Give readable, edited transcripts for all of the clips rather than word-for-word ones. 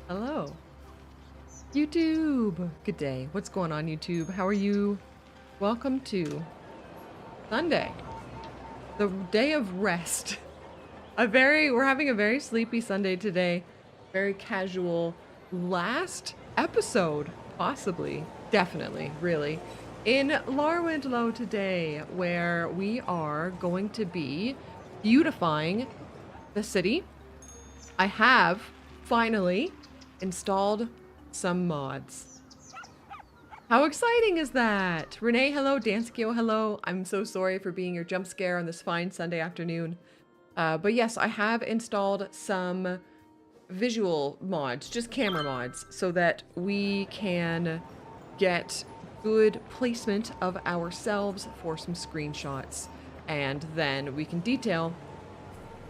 Hello. YouTube. Good day. What's going on, YouTube? How are you? Welcome to Sunday, the day of rest. We're having a very sleepy Sunday today. Very casual last episode, possibly, definitely, really, in Larwendlow today, where we are going to be beautifying the city. I have finally installed some mods. How exciting is that? Renee, hello. Danskio, hello. I'm so sorry for being your jump scare on this fine Sunday afternoon. But yes, I have installed some visual mods, just camera mods, so that we can get good placement of ourselves for some screenshots. And then we can detail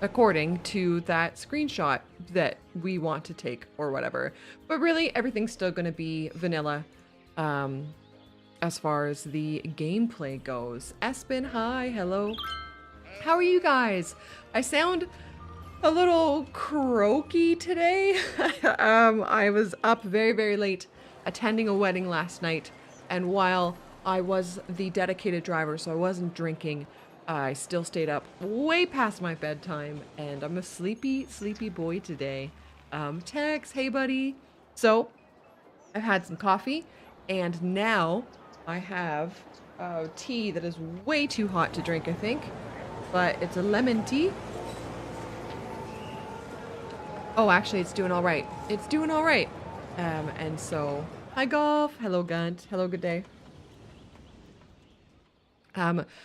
according to that screenshot that we want to take or whatever. But really, everything's still going to be vanilla as far as the gameplay goes. Espen, hi, hello. How are you guys? I sound a little croaky today. I was up very, very late attending a wedding last night, and while I was the dedicated driver, so I wasn't drinking, I still stayed up way past my bedtime, and I'm a sleepy, sleepy boy today. Tex, hey buddy. So, I've had some coffee, and now I have tea that is way too hot to drink, I think. But it's a lemon tea. Oh, actually, it's doing all right. It's doing all right. And so, hi Golf. Hello Gunt. Hello, good day.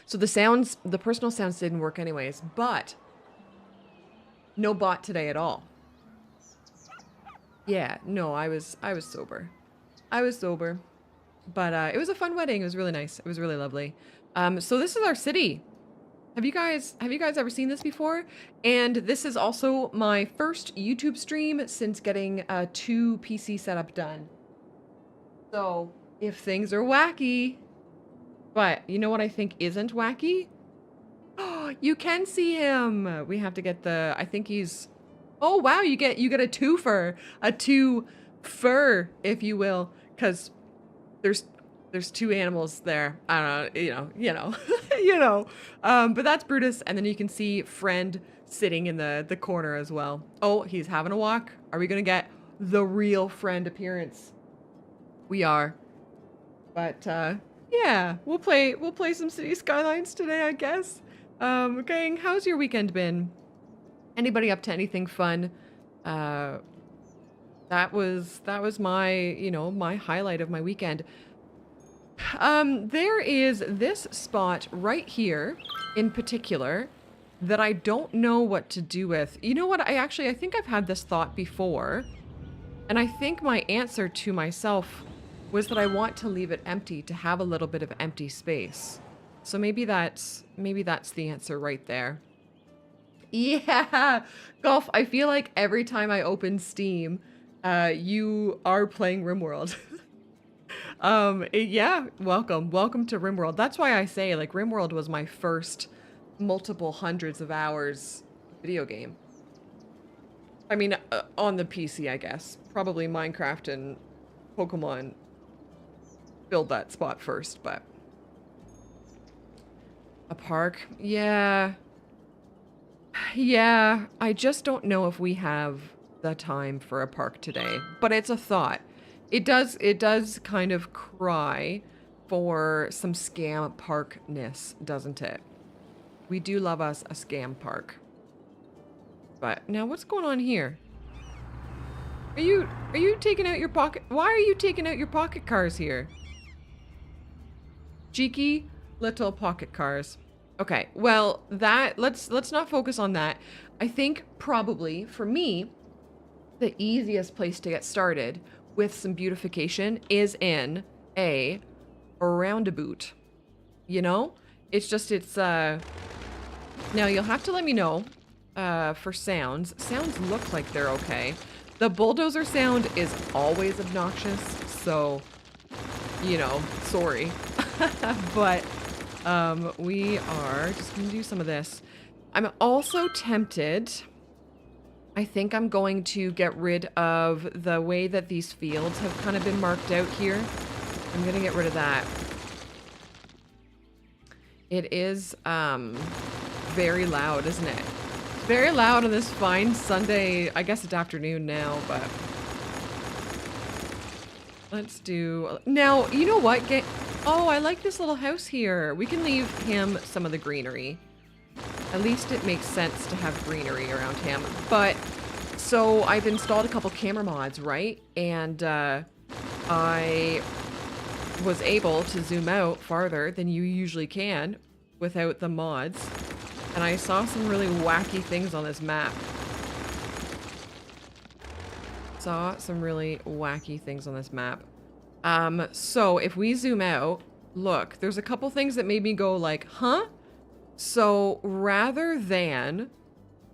So the personal sounds didn't work anyways, but no bot today at all. Yeah, no, I was sober. I was sober. But it was a fun wedding. It was really nice. It was really lovely. So this is our city. Have you guys ever seen this before? And this is also my first YouTube stream since getting 2 PC setup done. So if things are wacky, but you know what I think isn't wacky? Oh, you can see him. We have to get the, I think he's, oh wow, you get a twofer, a two fur, if you will, because there's 2 animals there. I don't know, you know, you know. But that's Brutus, and then you can see Friend sitting in the corner as well. Oh, he's having a walk. Are we gonna get the real Friend appearance? We are. But yeah, we'll play some City Skylines today, I guess. Gang, how's your weekend been? Anybody up to anything fun? That was my, you know, my highlight of my weekend. There is this spot right here in particular that I don't know what to do with. You know what? I think I've had this thought before, and I think my answer to myself was that I want to leave it empty, to have a little bit of empty space. So maybe that's the answer right there. Yeah, Golf, I feel like every time I open Steam, you are playing RimWorld. Yeah, welcome to RimWorld. That's why I say, like, RimWorld was my first multiple hundreds of hours video game. I mean, on the PC, I guess. Probably Minecraft and Pokemon filled that spot first, but a park, yeah, I just don't know if we have the time for a park today, but it's a thought. It does kind of cry for some scam parkness, doesn't it? We do love us a scam park. But now what's going on here? Are you taking out your pocket? Why are you taking out your pocket cars here? Cheeky little pocket cars. Okay, well, let's not focus on that. I think probably for me, the easiest place to get started with some beautification is in a roundabout. You know? It's now you'll have to let me know for sounds. Sounds look like they're okay. The bulldozer sound is always obnoxious, so you know, sorry. But we are just gonna do some of this. I'm also tempted I think I'm going to get rid of the way that these fields have kind of been marked out here. I'm going to get rid of that. It is very loud, isn't it? Very loud on this fine Sunday. I guess it's afternoon now, but let's do... Now, you know what? Oh, I like this little house here. We can leave him some of the greenery. At least it makes sense to have greenery around him. But, so I've installed a couple camera mods, right? And I was able to zoom out farther than you usually can without the mods. And I saw some really wacky things on this map. Saw some really wacky things on this map. So if we zoom out, look, there's a couple things that made me go like, huh? So rather than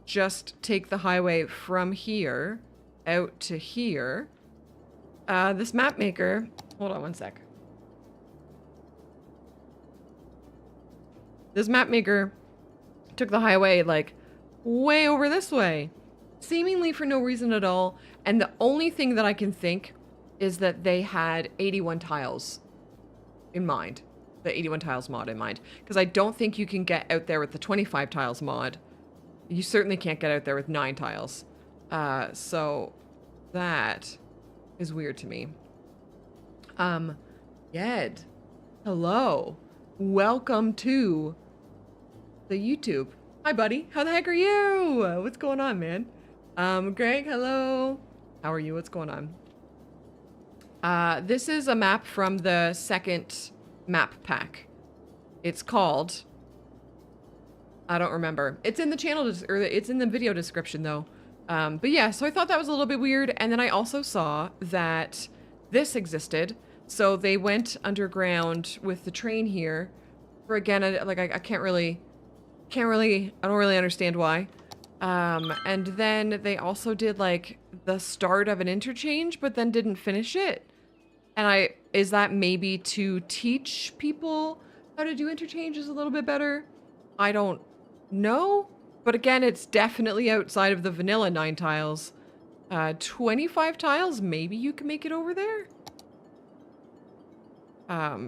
just take the highway from here out to here, this map maker, hold on one sec. This map maker took the highway like way over this way, seemingly for no reason at all. And the only thing that I can think is that they had 81 tiles in mind. The 81 tiles mod in mind. Because I don't think you can get out there with the 25 tiles mod. You certainly can't get out there with 9 tiles. So that is weird to me. Yed. Hello. Welcome to the YouTube. Hi, buddy. How the heck are you? What's going on, man? Greg, hello. How are you? What's going on? This is a map from the second map pack. It's called... I don't remember. It's in the channel, or it's in the video description, though. But yeah, so I thought that was a little bit weird. And then I also saw that this existed. So they went underground with the train here. For again, like I don't really understand why. And then they also did like the start of an interchange, but then didn't finish it. And is that maybe to teach people how to do interchanges a little bit better? I don't know. But again, it's definitely outside of the vanilla 9 tiles. 25 tiles, maybe you can make it over there?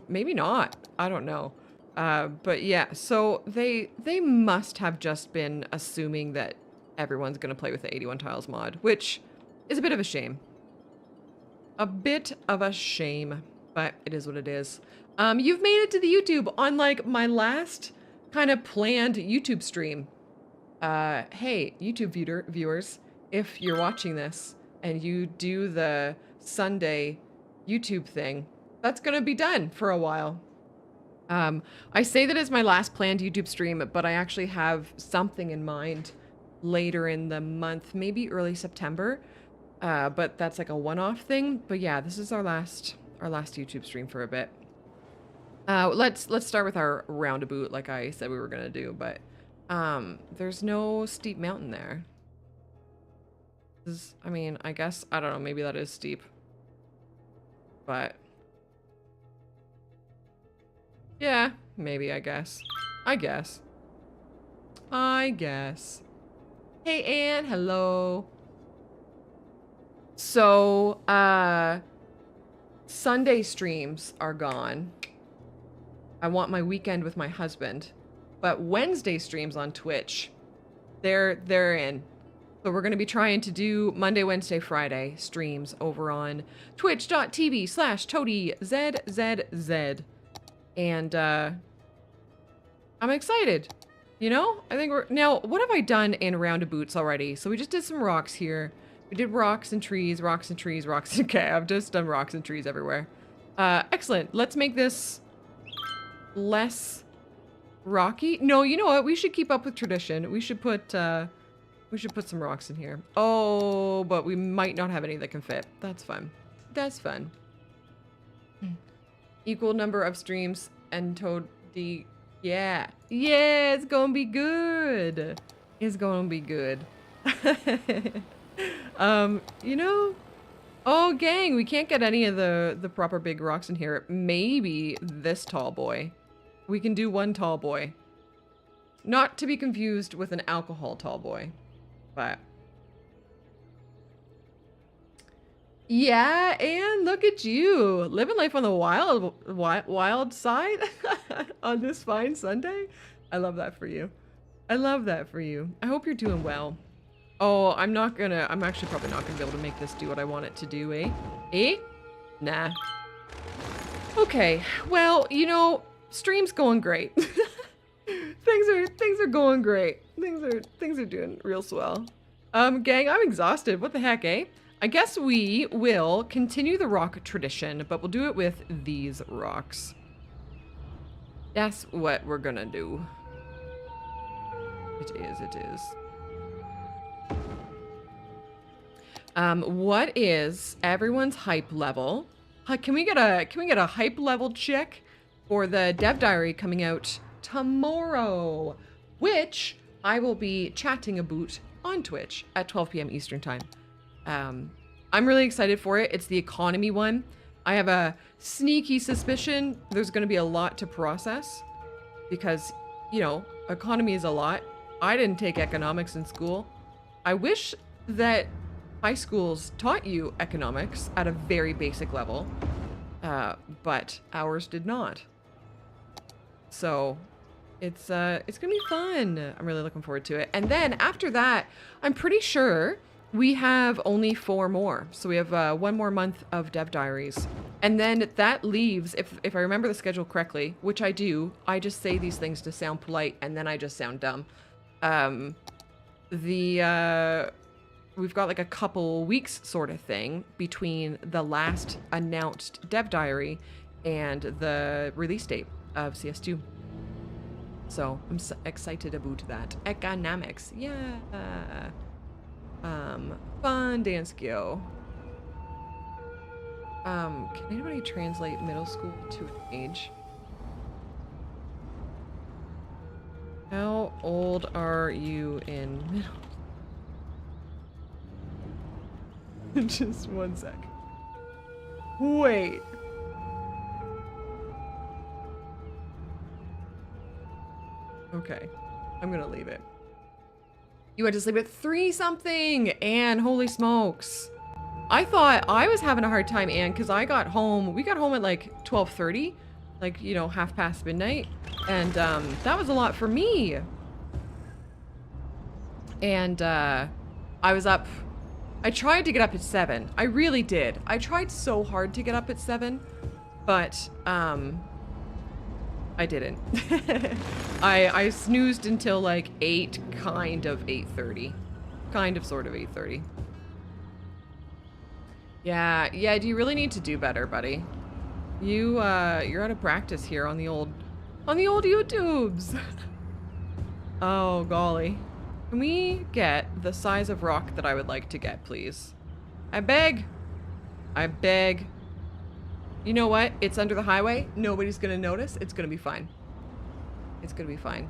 Maybe not. I don't know. But yeah, so they must have just been assuming that everyone's going to play with the 81 tiles mod, which is a bit of a shame. A bit of a shame, but it is what it is. You've made it to the YouTube on like my last kind of planned YouTube stream. Hey, YouTube viewers, if you're watching this and you do the Sunday YouTube thing, that's going to be done for a while. I say that it's my last planned YouTube stream, but I actually have something in mind later in the month, maybe early September. But that's like a one-off thing. But yeah, this is our last YouTube stream for a bit. Let's start with our roundabout, like I said we were gonna do. But there's no steep mountain there. I mean, I guess I don't know. Maybe that is steep. But yeah, maybe. I guess. Hey, Anne. Hello. So, Sunday streams are gone. I want my weekend with my husband. But Wednesday streams on Twitch, they're in. So we're going to be trying to do Monday, Wednesday, Friday streams over on twitch.tv/ToadieZzz. And, I'm excited. You know, I think now, what have I done in roundabouts already? So we just did some rocks here. We did rocks and trees, okay, I've just done rocks and trees everywhere. Excellent. Let's make this less rocky. No, you know what? We should keep up with tradition. We should put some rocks in here. Oh, but we might not have any that can fit. That's fun. Equal number of streams and Toadie. Yeah, it's gonna be good. You know, oh gang, we can't get any of the proper big rocks in here. Maybe this tall boy. We can do one tall boy. Not to be confused with an alcohol tall boy, but Yeah, and look at you living life on the wild side on this fine Sunday. I love that for you. I love that for you. I hope you're doing well. Oh, I'm actually probably not gonna be able to make this do what I want it to do, eh? Eh? Nah. Okay, well, you know, stream's going great. things are going great. Things are doing real swell. Gang, I'm exhausted. What the heck, eh? I guess we will continue the rock tradition, but we'll do it with these rocks. That's what we're gonna do. It is. What is everyone's hype level? Can we get a hype level check for the dev diary coming out tomorrow, which I will be chatting about on Twitch at 12 p.m. Eastern time. I'm really excited for it. It's the economy one. I have a sneaky suspicion there's going to be a lot to process because, you know, economy is a lot. I didn't take economics in school. I wish that high schools taught you economics at a very basic level, but ours did not. So it's gonna be fun. I'm really looking forward to it. And then after that, I'm pretty sure we have only 4 more. So we have 1 more month of dev diaries. And then that leaves, if I remember the schedule correctly, which I do, I just say these things to sound polite and then I just sound dumb. We've got like a couple weeks sort of thing between the last announced dev diary and the release date of CS2. So I'm so excited about that. Economics, yeah. Fun dance go. Can anybody translate middle school to an age? How old are you in middle? Just 1 sec. Wait. Okay, I'm gonna leave it. You went to sleep at 3 something, Anne, holy smokes. I thought I was having a hard time, Anne, because we got home at like 12:30, like, you know, 1/2 midnight. And that was a lot for me. And I was up, I tried to get up at 7. I really did. I tried so hard to get up at 7, but I didn't. I snoozed until like 8, kind of 8:30. Kind of sort of 8:30. Yeah, do you really need to do better, buddy? You're out of practice here on the old YouTubes. Oh, golly. Can we get the size of rock that I would like to get, please? I beg. I beg. You know what? It's under the highway. Nobody's gonna notice. It's gonna be fine. It's gonna be fine.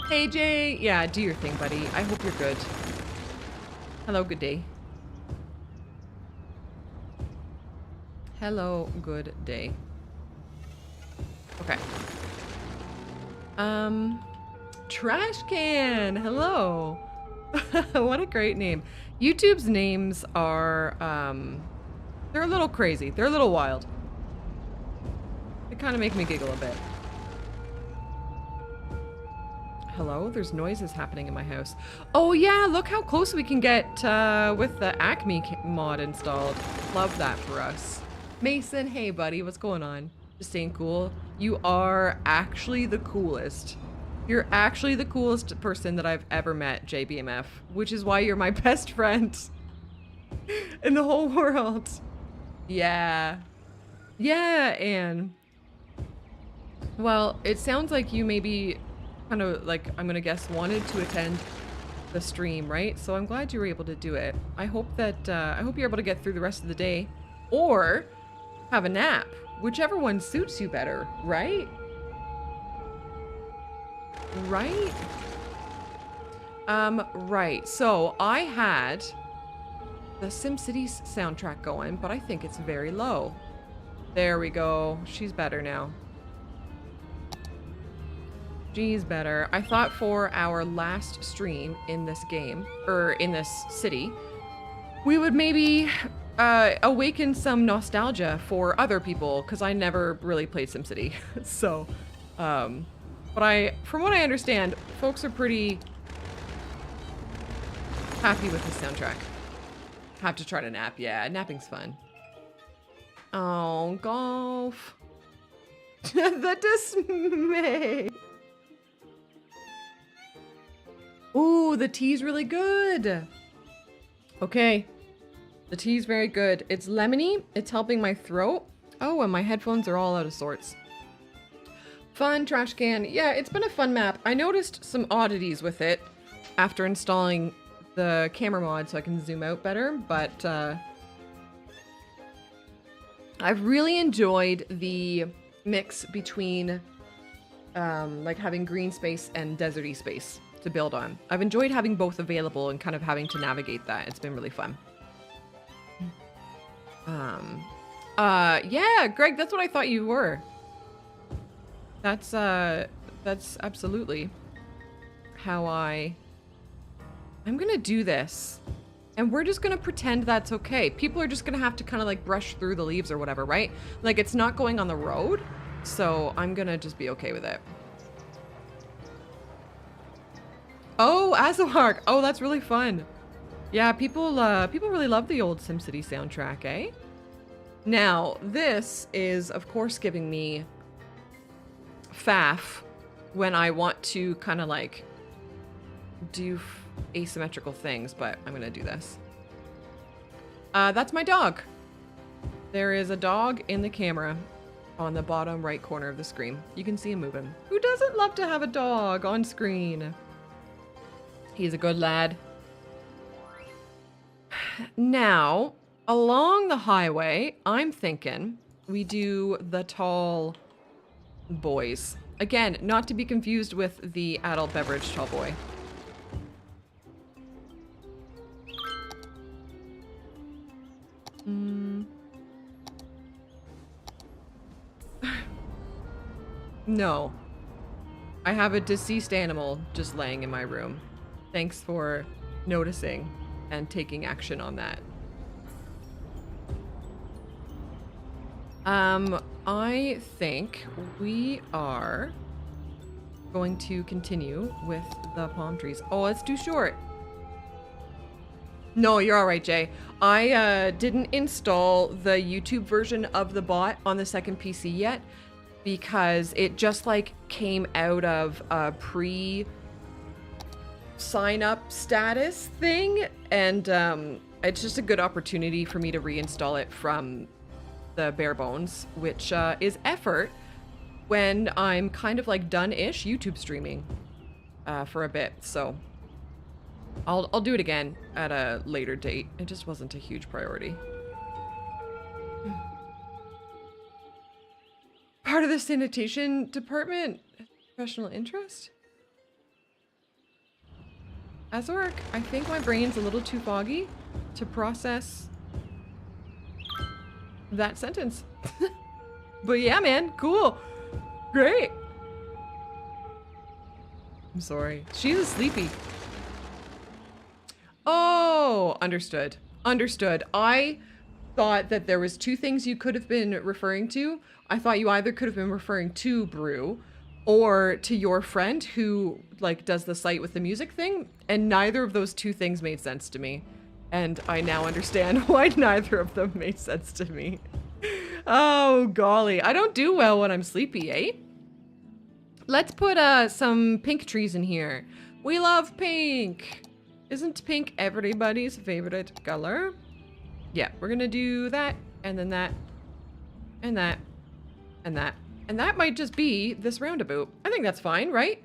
Hey, Jay. Yeah, do your thing, buddy. I hope you're good. Hello, good day. Hello, good day. Okay. Trash can. Hello. What a great name. YouTube's names are, they're a little crazy. They're a little wild. They kind of make me giggle a bit. Hello? There's noises happening in my house. Oh yeah, look how close we can get with the Acme mod installed. Love that for us. Mason, hey buddy, what's going on? Just staying cool. You are actually the coolest. You're actually the coolest person that I've ever met, JBMF, which is why you're my best friend in the whole world. Yeah. Yeah, Anne. Well, it sounds like you maybe kind of like, I'm gonna guess, wanted to attend the stream, right? So I'm glad you were able to do it. I hope that, I hope you're able to get through the rest of the day or have a nap, whichever one suits you better, right? Right? Right. So I had the SimCities soundtrack going, but I think it's very low. There we go. She's better now. She's better. I thought for our last stream in this game, or in this city, we would maybe awaken some nostalgia for other people, because I never really played SimCity. So, but from what I understand, folks are pretty happy with the soundtrack. Have to try to nap. Yeah, napping's fun. Oh, golf. The dismay. Ooh, the tea's really good. Okay. The tea's very good. It's lemony. It's helping my throat. Oh, and my headphones are all out of sorts. Fun trash can. Yeah, it's been a fun map. I noticed some oddities with it after installing the camera mod so I can zoom out better, but I've really enjoyed the mix between like having green space and deserty space to build on. I've enjoyed having both available and kind of having to navigate that. It's been really fun. Yeah, Greg, that's what I thought you were. That's absolutely how I'm gonna do this. And we're just gonna pretend that's okay. People are just gonna have to kind of like brush through the leaves or whatever, right? Like it's not going on the road, so I'm gonna just be okay with it. Oh, Azawark! Oh, that's really fun. Yeah, people really love the old SimCity soundtrack, eh? Now, this is, of course, giving me faff when I want to kind of like do asymmetrical things, but I'm gonna do this. That's my dog. There is a dog in the camera on the bottom right corner of the screen. You can see him moving. Who doesn't love to have a dog on screen? He's a good lad. Now, along the highway, I'm thinking we do the tall boys. Again, not to be confused with the adult beverage tall boy. No. I have a deceased animal just laying in my room. Thanks for noticing and taking action on that. I think we are going to continue with the palm trees. Oh, it's too short. No, you're all right, Jay. I didn't install the YouTube version of the bot on the second PC yet because it just like came out of a sign up status thing, and it's just a good opportunity for me to reinstall it from the bare bones, which is effort when I'm kind of like done-ish YouTube streaming for a bit. So I'll do it again at a later date. It just wasn't a huge priority. Part of the sanitation department, professional interest? Azork, I think my brain's a little too foggy to process that sentence. But yeah, man, cool. Great. I'm sorry. She's a sleepy. Oh, understood. Understood. I thought that there was two things you could have been referring to. I thought you either could have been referring to Brew or to your friend who like does the site with the music thing, and neither of those two things made sense to me. And I now understand why neither of them made sense to me. Oh, golly. I don't do well when I'm sleepy, eh? Let's put some pink trees in here. We love pink. Isn't pink everybody's favorite color? Yeah, we're gonna do that, and then that, and that, and that. And that might just be this roundabout. I think that's fine, right?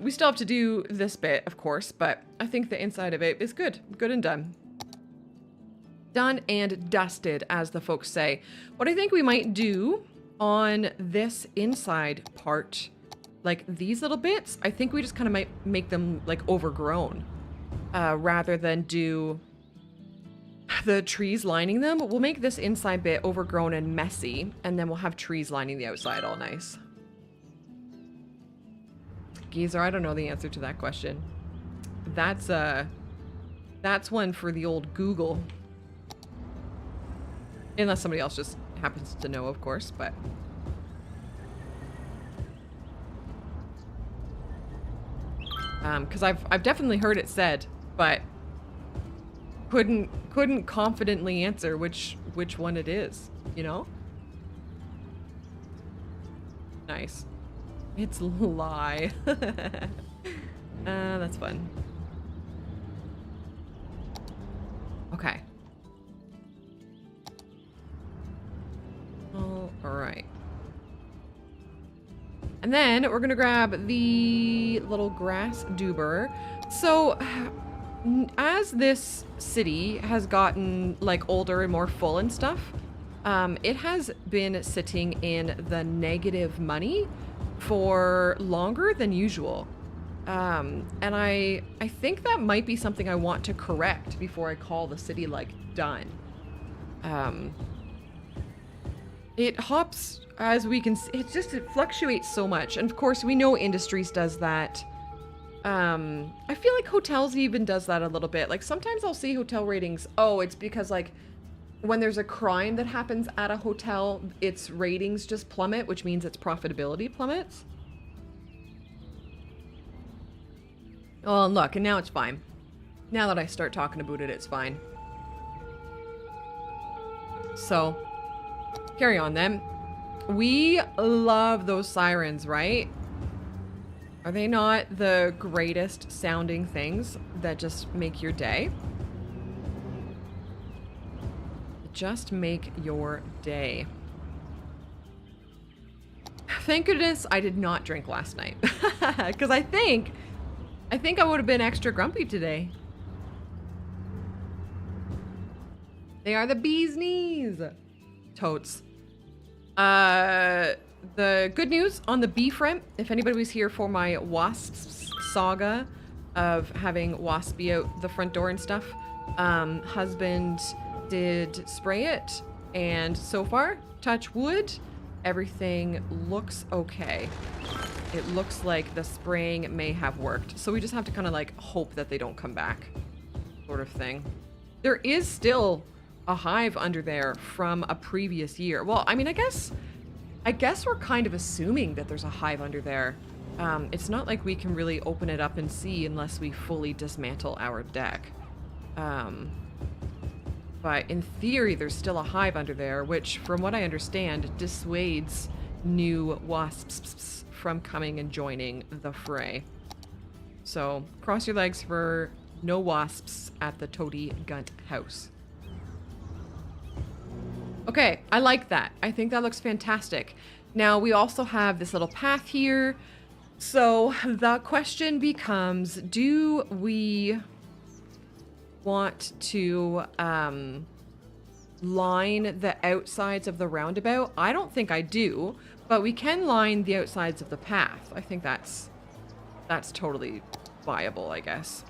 We still have to do this bit, of course, but I think the inside of it is good. Good and done. Done and dusted, as the folks say. What I think we might do on this inside part, like these little bits, I think we just kind of might make them like overgrown. Rather than do the trees lining them. We'll make this inside bit overgrown and messy, and then we'll have trees lining the outside all nice. Geezer, I don't know the answer to that question. That's one for the old Google. Unless somebody else just happens to know, of course, but... Because I've definitely heard it said, but couldn't confidently answer which one it is, you know? Nice. It's lie. That's fun. Okay. All right. And then we're gonna grab the little grass duber. So as this city has gotten like older and more full and stuff, it has been sitting in the negative money for longer than usual. And I think that might be something I want to correct before I call the city like done. It hops, as we can see, it fluctuates so much. And of course we know industries does that. I feel like hotels even does that a little bit. Like sometimes I'll see hotel ratings. Oh, it's because like when there's a crime that happens at a hotel, its ratings just plummet, which means its profitability plummets. Oh, and look, and now it's fine. Now that I start talking about it, it's fine. So, carry on then. We love those sirens, right? Are they not the greatest sounding things that just make your day? Just make your day. Thank goodness I did not drink last night. Because I think I would have been extra grumpy today. They are the bee's knees. Totes. The good news on the bee front, if anybody was here for my wasps saga of having wasps be out the front door and stuff, husband did spray it, and so far, touch wood, everything looks okay. It looks like the spraying may have worked. So we just have to kind of like hope that they don't come back, sort of thing. There is still a hive under there from a previous year. Well, I mean, I guess we're kind of assuming that there's a hive under there. It's not like we can really open it up and see unless we fully dismantle our deck. But in theory, there's still a hive under there, which, from what I understand, dissuades new wasps from coming and joining the fray. So, cross your legs for no wasps at the ToadieZzz house. Okay, I like that. I think that looks fantastic. Now, we also have this little path here. So, the question becomes, do we want to line the outsides of the roundabout? I don't think I do, but we can line the outsides of the path. I think that's totally viable, I guess.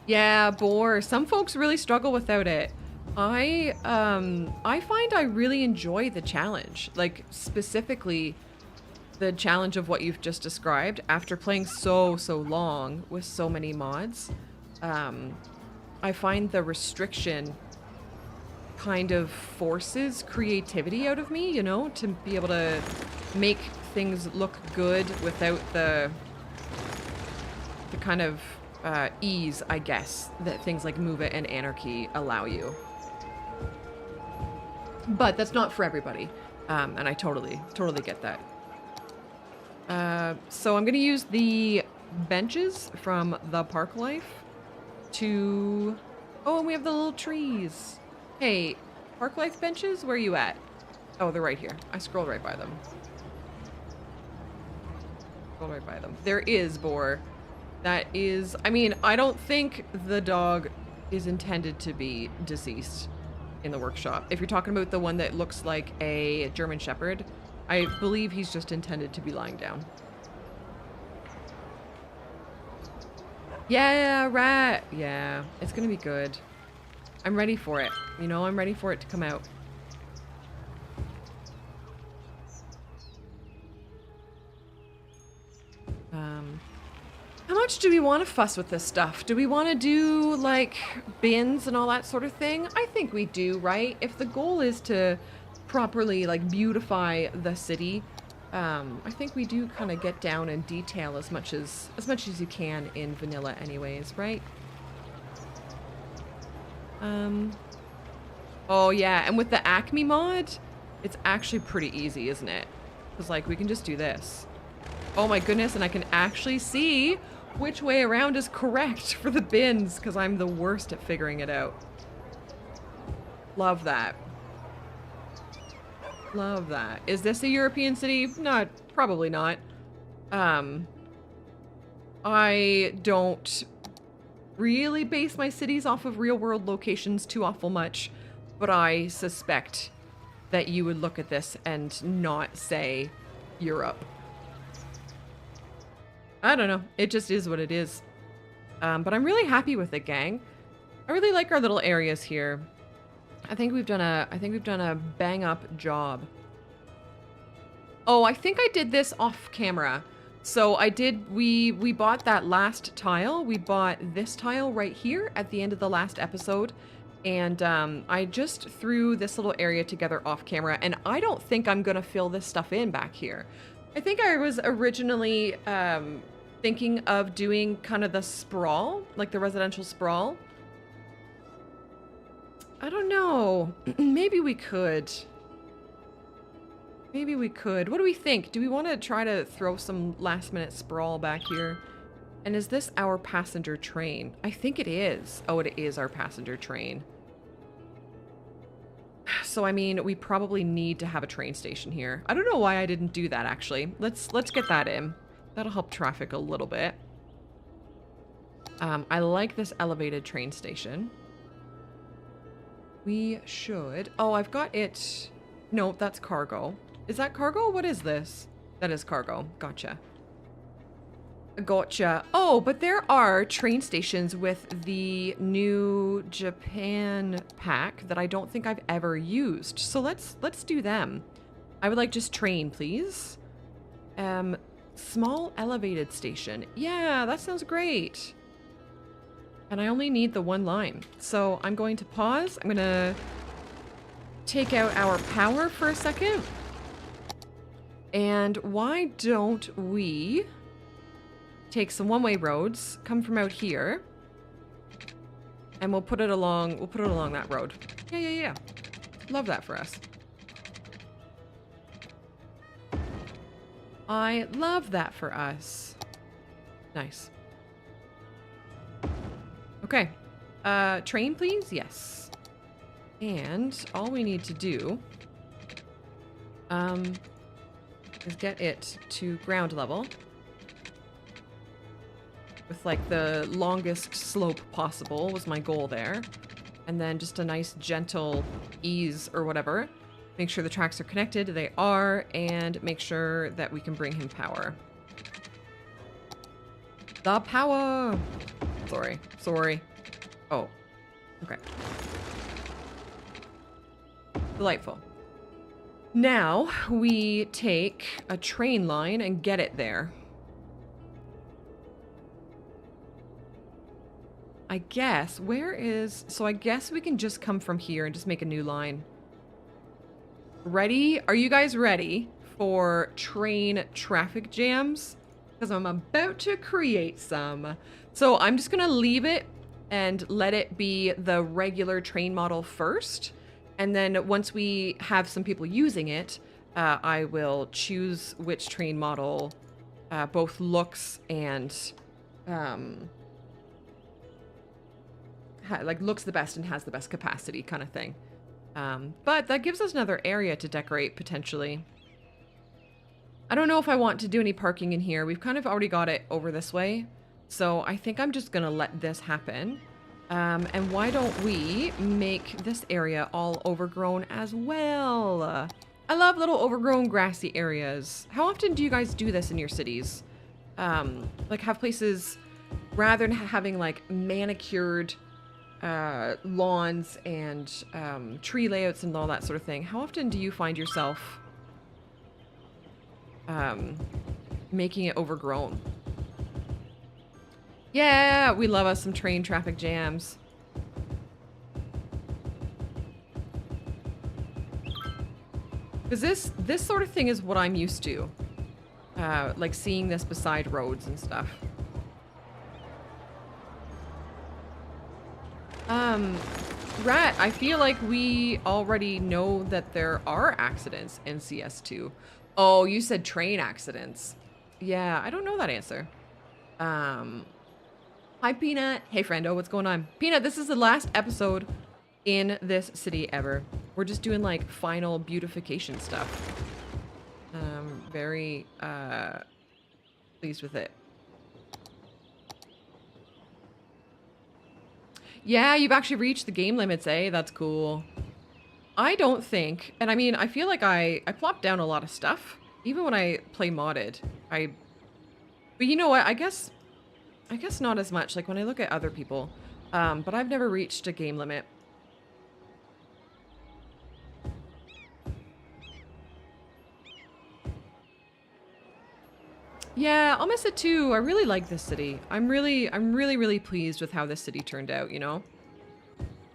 Yeah, boar. Some folks really struggle without it. I find I really enjoy the challenge, like specifically the challenge of what you've just described. After playing so long with so many mods, I find the restriction kind of forces creativity out of me, you know, to be able to make things look good without the kind of ease, I guess, that things like Move It and Anarchy allow you. But that's not for everybody, and I totally get that. So I'm gonna use the benches from the park life to... Oh, and we have the little trees. Hey, park life benches, where are you at? Oh, they're right here. I scrolled right by them. Scrolled right by them. There is boar. That is... I mean, I don't think the dog is intended to be deceased in the workshop. If you're talking about the one that looks like a German Shepherd, I believe he's just intended to be lying down. Yeah, rat. Yeah, it's gonna be good. I'm ready for it. You know, I'm ready for it to come out. How much do we want to fuss with this stuff? Do we want to do like bins and all that sort of thing? I think we do, right? If the goal is to properly like beautify the city, I think we do kind of get down and detail as much as you can in vanilla anyways, right? Oh yeah, and with the Acme mod, it's actually pretty easy, isn't it? Because like we can just do this. Oh my goodness, and I can actually see which way around is correct for the bins, because I'm the worst at figuring it out. Love that. Love that. Is this a European city? Not, probably not. I don't really base my cities off of real world locations too awful much, but I suspect that you would look at this and not say Europe. I don't know. It just is what it is. But I'm really happy with it, gang. I really like our little areas here. I think we've done a bang up job. Oh, I think I did this off camera. So we bought that last tile. We bought this tile right here at the end of the last episode. And I just threw this little area together off camera, and I don't think I'm gonna fill this stuff in back here. I think I was originally thinking of doing kind of the sprawl, like the residential sprawl. I don't know. Maybe we could. Maybe we could. What do we think? Do we want to try to throw some last minute sprawl back here? And is this our passenger train? I think it is. Oh, it is our passenger train. So, I mean, we probably need to have a train station here. I don't know why I didn't do that, actually. Let's get that in. That'll help traffic a little bit. I like this elevated train station. We should... Oh, I've got it... No, that's cargo. Is that cargo? What is this? That is cargo. Gotcha. Gotcha. Oh, but there are train stations with the new Japan pack that I don't think I've ever used. So let's do them. I would like just train, please. Small elevated station. Yeah, that sounds great. And I only need the one line. So I'm going to pause. I'm going to take out our power for a second. And why don't we take some one-way roads, come from out here, and we'll put it along that road. Yeah. Love that for us. I love that for us. Nice. Okay. Train, please? Yes. And all we need to do is get it to ground level with like the longest slope possible was my goal there. And then just a nice gentle ease or whatever. Make sure the tracks are connected. They are. And make sure that we can bring him power. The power! Sorry. Oh. Okay. Delightful. Now we take a train line and get it there. I guess, so I guess we can just come from here and just make a new line. Ready? Are you guys ready for train traffic jams? Because I'm about to create some. So I'm just gonna leave it and let it be the regular train model first. And then once we have some people using it, I will choose which train model both looks and looks the best and has the best capacity kind of thing. But that gives us another area to decorate potentially. I don't know if I want to do any parking in here. We've kind of already got it over this way. So I think I'm just gonna let this happen. And why don't we make this area all overgrown as well? I love little overgrown grassy areas. How often do you guys do this in your cities? Like have places, rather than having like manicured lawns and tree layouts and all that sort of thing, how often do you find yourself making it overgrown? Yeah, we love us some train traffic jams. Because this sort of thing is what I'm used to. Like seeing this beside roads and stuff. Rat, I feel like we already know that there are accidents in CS2. Oh, you said train accidents. Yeah, I don't know that answer. Hi, Peanut. Hey, friendo, what's going on? Peanut, this is the last episode in this city ever. We're just doing, like, final beautification stuff. Very, pleased with it. Yeah, you've actually reached the game limits, eh? That's cool. I don't think, and I mean, I feel like I plop down a lot of stuff. Even when I play modded. But you know what? I guess not as much, like when I look at other people. But I've never reached a game limit. Yeah, I'll miss it too. I really like this city. I'm really pleased with how this city turned out, you know?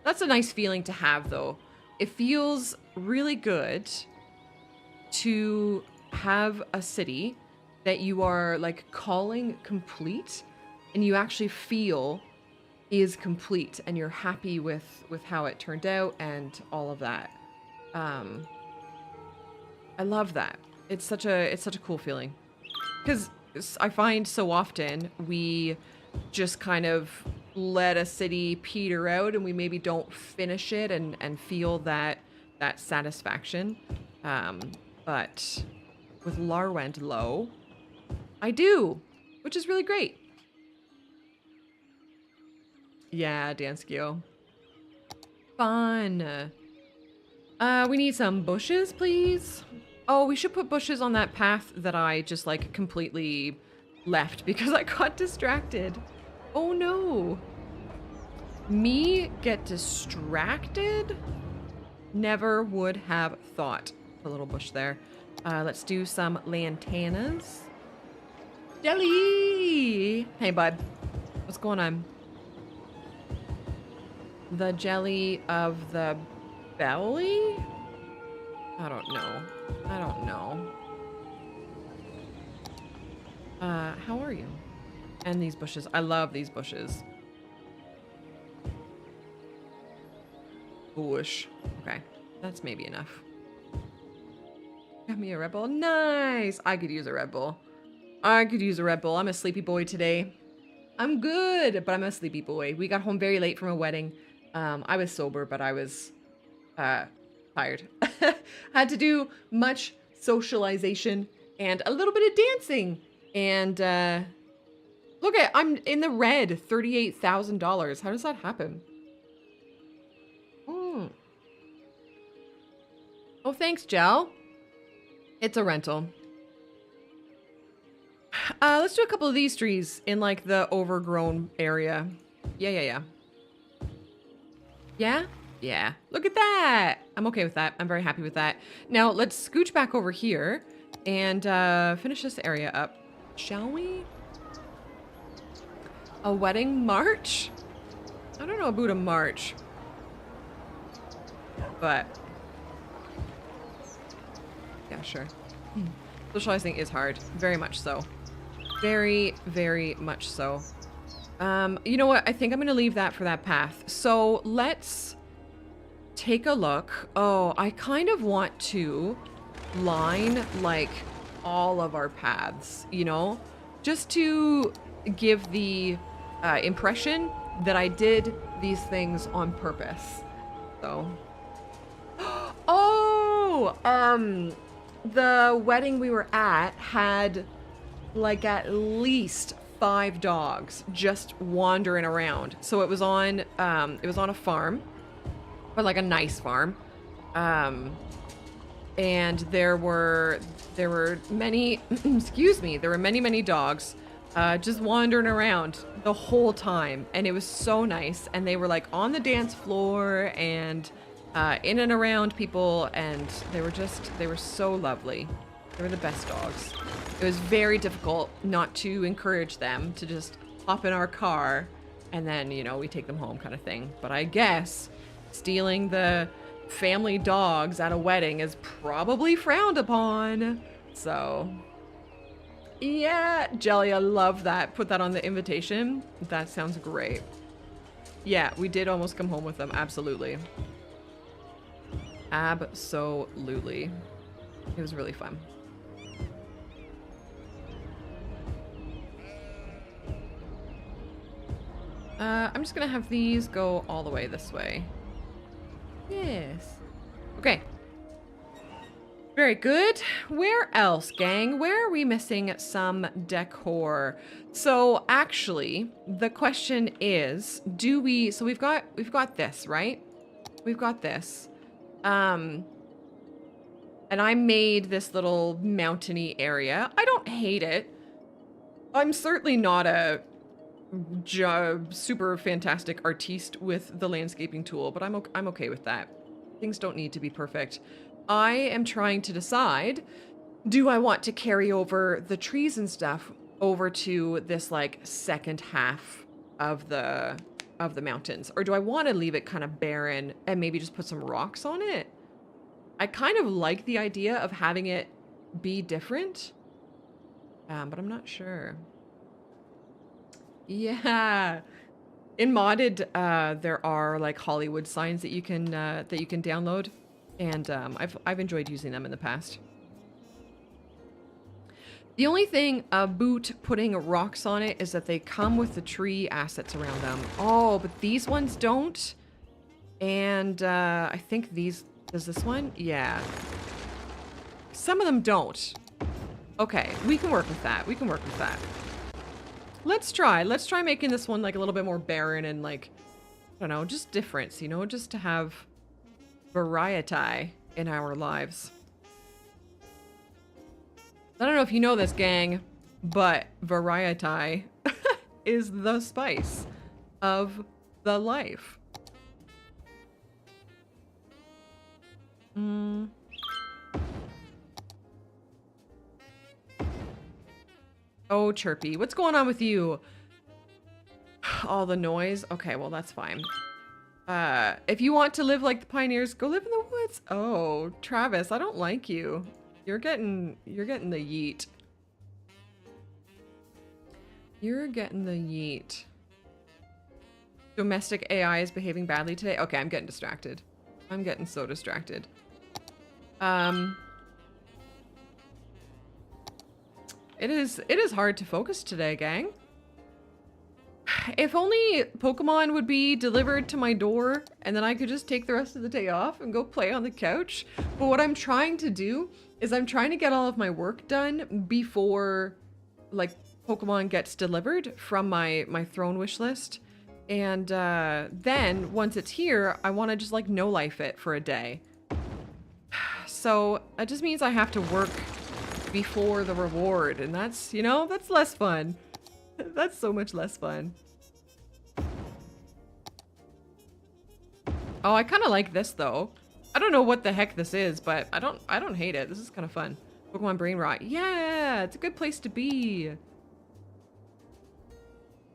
That's a nice feeling to have, though. It feels really good to have a city that you are, like, calling complete, and you actually feel is complete, and you're happy with how it turned out and all of that. I love that. It's such a cool feeling. Because I find so often we just kind of let a city peter out and we maybe don't finish it and feel that satisfaction. But with Larwendlow, I do, which is really great. Yeah, Danskio. Fun. We need some bushes, please. Oh, we should put bushes on that path that I just, like, completely left because I got distracted. Oh, no. Me get distracted? Never would have thought. A little bush there. Let's do some lantanas. Jelly! Hey, bud. What's going on? The jelly of the belly? I don't know. I don't know. How are you? And these bushes. I love these bushes. Bush. Okay. That's maybe enough. Got me a Red Bull. Nice! I could use a Red Bull. I could use a Red Bull. I'm a sleepy boy today. I'm good, but I'm a sleepy boy. We got home very late from a wedding. I was sober, but I was tired. Had to do much socialization and a little bit of dancing. And look at, I'm in the red, $38,000. How does that happen? Oh, thanks, Gel. It's a rental. Let's do a couple of these trees in, like, the overgrown area. Yeah. Yeah? Yeah. Look at that! I'm okay with that. I'm very happy with that. Now, let's scooch back over here and finish this area up. Shall we? A wedding march? I don't know about a march. But... yeah, sure. Socializing is hard. Very much so. Very, very much so. You know what? I think I'm going to leave that for that path. So let's take a look. Oh, I kind of want to line, like, all of our paths, you know? Just to give the impression that I did these things on purpose. So... oh! The wedding we were at had, like, at least 5 dogs just wandering around. So it was on a farm, but like a nice farm. And there were many, excuse me, there were many dogs just wandering around the whole time. And it was so nice. And they were, like, on the dance floor and in and around people, and they were so lovely. They were the best dogs. It was very difficult not to encourage them to just hop in our car, and then, you know, we take them home kind of thing. But I guess stealing the family dogs at a wedding is probably frowned upon. So, yeah, Jelly, I love that. Put that on the invitation. That sounds great. Yeah, we did almost come home with them. Absolutely. Absolutely. It was really fun. I'm just gonna have these go all the way this way. Yes. Okay. Very good. Where else, gang? Where are we missing some decor? So actually, the question is, do we, so we've got this, right? We've got this. And I made this little mountainy area. I don't hate it. I'm certainly not a super fantastic artiste with the landscaping tool, but I'm okay with that. Things don't need to be perfect. I am trying to decide, do I want to carry over the trees and stuff over to this like second half of the mountains, or do I want to leave it kind of barren and maybe just put some rocks on it? I kind of like the idea of having it be different, but I'm not sure. Yeah, in modded, there are like Hollywood signs that you can download, and I've enjoyed using them in the past. The only thing about putting rocks on it is that they come with the tree assets around them. Oh, but these ones don't, and I think these. Does this one? Yeah. Some of them don't. Okay, we can work with that. We can work with that. Let's try making this one like a little bit more barren and like, I don't know, just difference, you know, just to have variety in our lives. I don't know if you know this, gang, but variety is the spice of the life. Oh, Chirpy, what's going on with you? All the noise? Okay, well, that's fine. If you want to live like the pioneers, go live in the woods. Oh, Travis, I don't like you. You're getting the yeet. You're getting the yeet. Domestic AI is behaving badly today. Okay, I'm getting distracted. I'm getting so distracted. It is hard to focus today, gang. If only Pokemon would be delivered to my door and then I could just take the rest of the day off and go play on the couch. But what I'm trying to do is I'm trying to get all of my work done before like Pokemon gets delivered from my throne wish list. And then once it's here, I want to just like no life it for a day. So it just means I have to work before the reward, and that's, you know, that's less fun. That's so much less fun. Oh, I kind of like this though. I don't know what the heck this is, but I don't hate it. This is kind of fun. Pokemon brain rot. Yeah, it's a good place to be.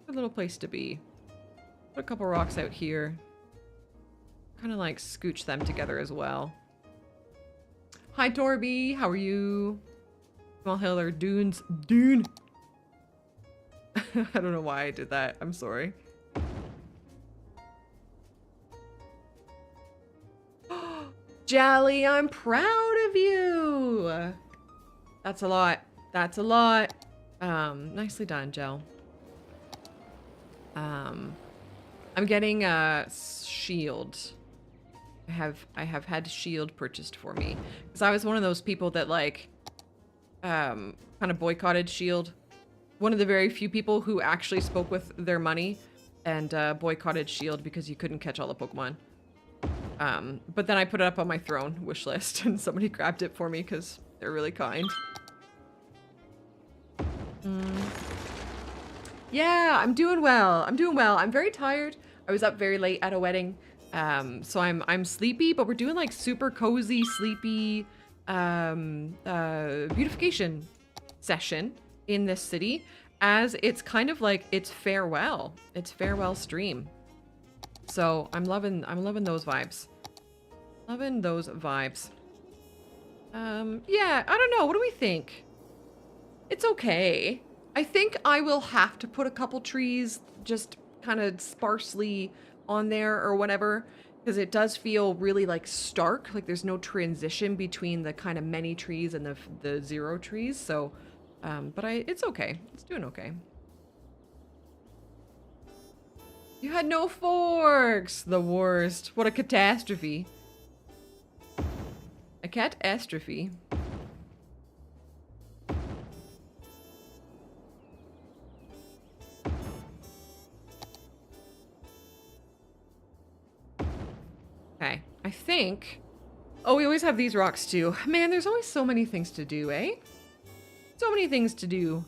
Good little place to be. Put a couple rocks out here. Kind of like scooch them together as well. Hi, Torby. How are you? Small hill or dunes. Dune. I don't know why I did that. I'm sorry. Jelly, I'm proud of you. That's a lot. That's a lot. Nicely done, Jell. I'm getting a shield. I have had shield purchased for me because I was one of those people that like kind of boycotted shield. One of the very few people who actually spoke with their money and boycotted shield because you couldn't catch all the Pokemon. But then I put it up on my throne wish list and somebody grabbed it for me because they're really kind. Yeah, I'm doing well. I'm doing well. I'm very tired. I was up very late at a wedding. So I'm sleepy, but we're doing like super cozy, sleepy beautification session in this city. as it's kind of like it's farewell. It's farewell stream. So I'm loving those vibes. Loving those vibes. Yeah, I don't know. What do we think? It's okay. I think I will have to put a couple trees just kind of sparsely on there or whatever, because it does feel really like stark, like there's no transition between the kind of many trees and the zero trees. So, but it's okay. It's doing okay. You had no forks! The worst. What a catastrophe. A catastrophe. Okay, I think... Oh, we always have these rocks too. Man, there's always so many things to do, eh? So many things to do.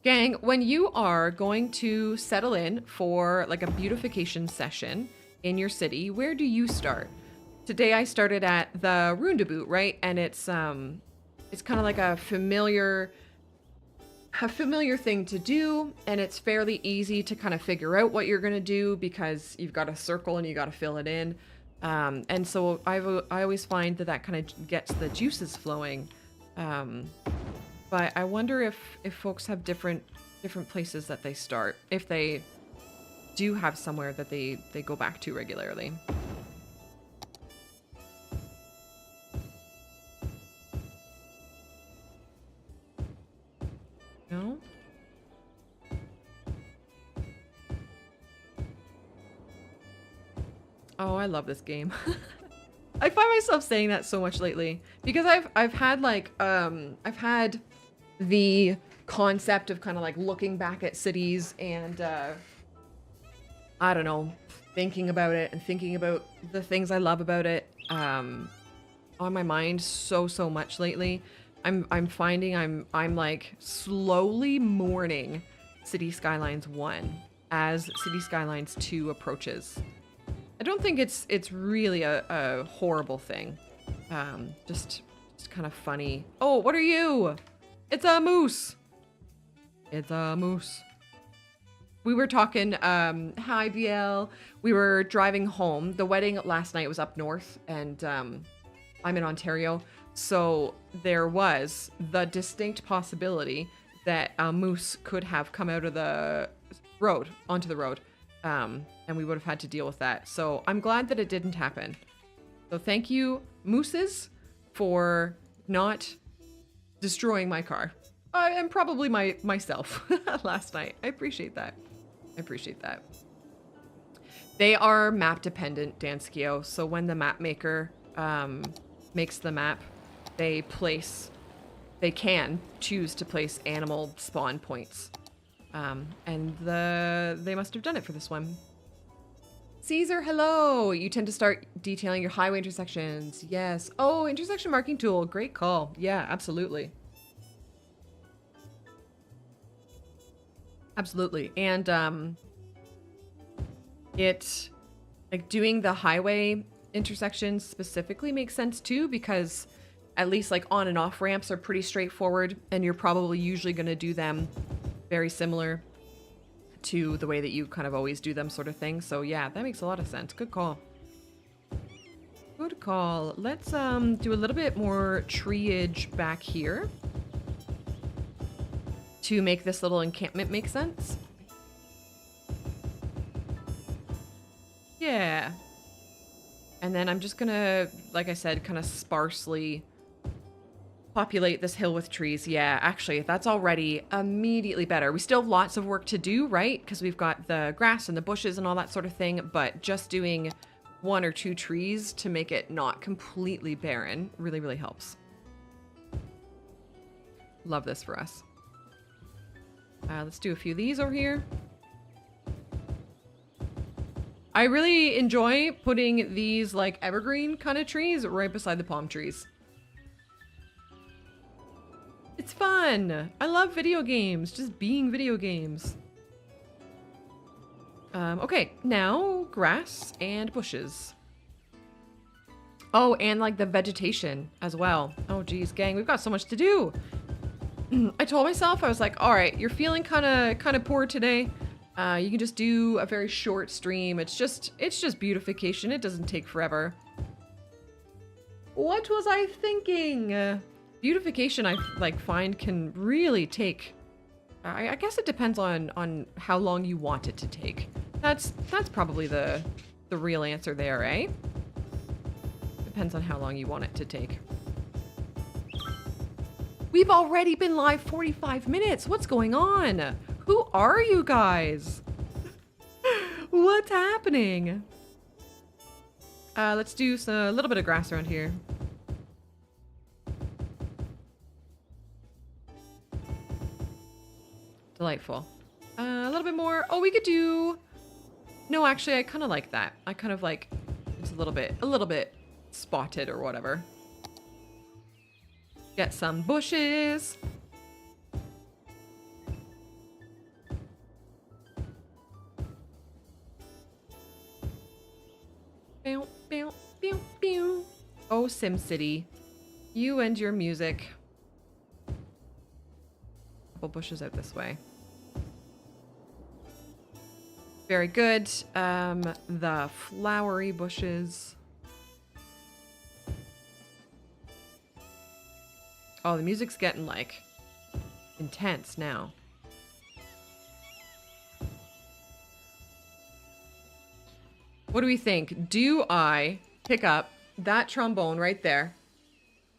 Gang, when you are going to settle in for like a beautification session in your city, where do you start? Today I started at the Roundabout, right? And it's kind of like a familiar thing to do, and it's fairly easy to kind of figure out what you're gonna do because you've got a circle and you got to fill it in. And so I always find that kind of gets the juices flowing. But I wonder if folks have different places that they start, if they do have somewhere that they go back to regularly. No? Oh, I love this game. I find myself saying that so much lately because I've had like I've had the concept of kind of like looking back at cities and I don't know, thinking about it and thinking about the things I love about it on my mind so much lately. I'm finding I'm like slowly mourning City Skylines 1 as City Skylines 2 approaches. I don't think it's really a horrible thing. Just kind of funny. Oh, what are you? It's a moose. It's a moose. We were talking, hi BL. We were driving home. The wedding last night was up north and I'm in Ontario. So there was the distinct possibility that a moose could have come out of the road, onto the road. And we would have had to deal with that. So I'm glad that it didn't happen. So thank you, mooses, for not destroying my car. And probably myself last night. I appreciate that. I appreciate that. They are map dependent, Danskio. So when the map maker makes the map, they can choose to place animal spawn points. And they must have done it for this one. Caesar, hello! You tend to start detailing your highway intersections. Yes. Oh, intersection marking tool. Great call. Yeah, absolutely. Absolutely. And it, like, doing the highway intersections specifically makes sense too, because at least like on and off ramps are pretty straightforward, and you're probably usually going to do them very similar to the way that you kind of always do them, sort of thing. So yeah, that makes a lot of sense. Good call. Good call. Let's do a little bit more treeage back here to make this little encampment make sense. Yeah. And then I'm just gonna, like I said, kind of sparsely populate this hill with trees. Yeah, actually, that's already immediately better. We still have lots of work to do, right? Because we've got the grass and the bushes and all that sort of thing, but just doing 1 or 2 trees to make it not completely barren really, really helps. Love this for us. Let's do a few of these over here. I really enjoy putting these like evergreen kind of trees right beside the palm trees. It's fun. I love video games, just being video games. Okay, now grass and bushes. Oh, and like the vegetation as well. Oh geez, gang, we've got so much to do. I told myself, I was like, all right, you're feeling kind of poor today. You can just do a very short stream. It's just beautification. It doesn't take forever. What was I thinking? Beautification, I like find can really take. I guess it depends on how long you want it to take. That's probably the real answer there, eh? Depends on how long you want it to take. We've already been live 45 minutes. What's going on? Who are you guys? What's happening? Let's do a little bit of grass around here. Delightful. A little bit more. Oh, we could do... No, actually, I kind of like that. I kind of like... It's a little bit spotted or whatever. Get some bushes. Bow, bow, bow, bow. Oh, SimCity. You and your music. Couple bushes out this way. Very good. The flowery bushes. Oh, the music's getting like intense now. What do we think? Do I pick up that trombone right there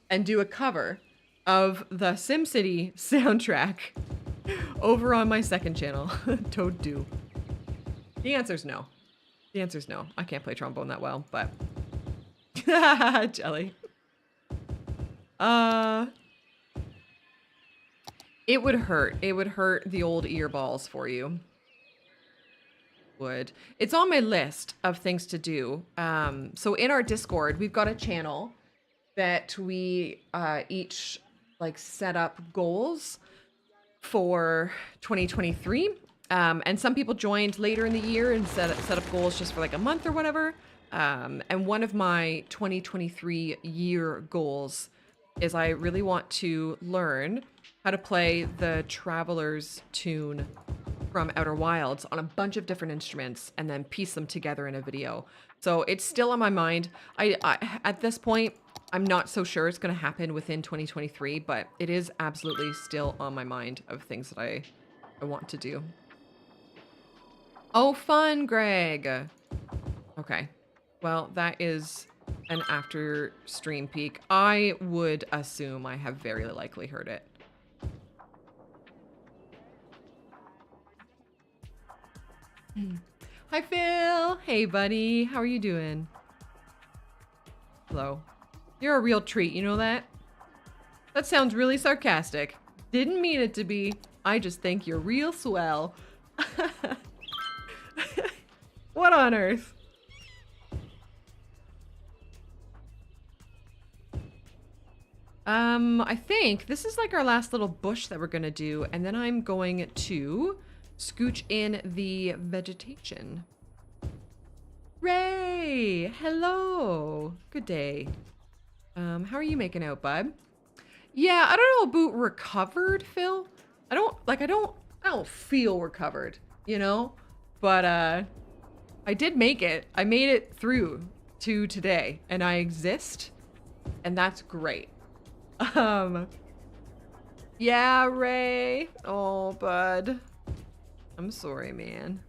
and do a cover of the SimCity soundtrack over on my second channel, ToadieZzz? The answer's no. The answer's no. I can't play trombone that well, but jelly. It would hurt. It would hurt the old earballs for you. Would. It's on my list of things to do. So in our Discord, we've got a channel that we each like set up goals for 2023. And some people joined later in the year and set up goals just for like a month or whatever. And one of my 2023 year goals is I really want to learn how to play the Traveler's tune from Outer Wilds on a bunch of different instruments and then piece them together in a video. So it's still on my mind. I at this point, I'm not so sure it's going to happen within 2023, but it is absolutely still on my mind of things that I want to do. Oh, fun, Greg. Okay. Well, that is an after stream peak. I would assume I have very likely heard it. Hi, Phil. Hey, buddy. How are you doing? Hello. You're a real treat, you know that? That sounds really sarcastic. Didn't mean it to be. I just think you're real swell. What on earth? I think this is like our last little bush that we're gonna do, and then I'm going to scooch in the vegetation. Ray! Hello! Good day. How are you making out, bud? Yeah, I don't know about recovered, Phil. I don't feel recovered, you know? But I did make it. I made it through to today, and I exist, and that's great. Yeah, Ray. Oh, bud. I'm sorry, man.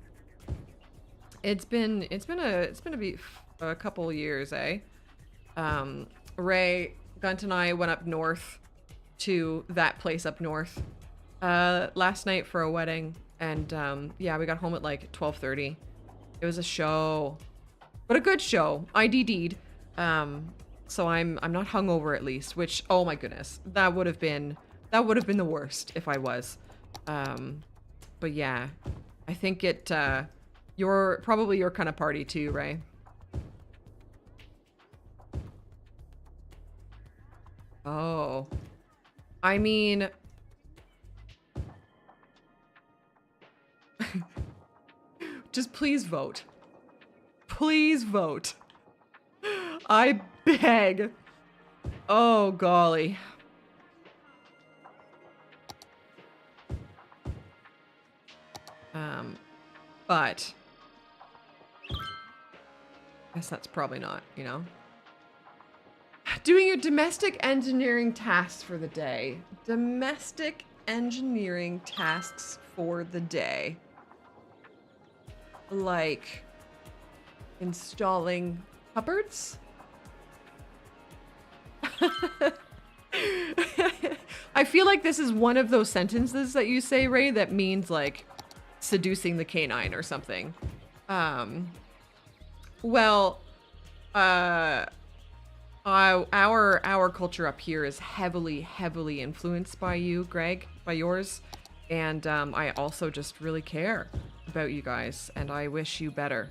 It's been a couple years, eh? Ray, Gunt and I went up north to that place up north last night for a wedding, and yeah, we got home at like 12:30. It was a show, but a good show. I DD'd. So I'm not hungover at least, which, oh my goodness, that would have been the worst if I was. But yeah, I think you're probably your kind of party too, Ray. Oh, I mean, just please vote. Please vote. I beg. Oh, golly. But I guess that's probably not, you know. Doing your domestic engineering tasks for the day. Domestic engineering tasks for the day. Like installing cupboards? I feel like this is one of those sentences that you say, Ray, that means like seducing the canine or something. Well, our culture up here is heavily influenced by you, Greg, by yours, and I also just really care about you guys, and I wish you better.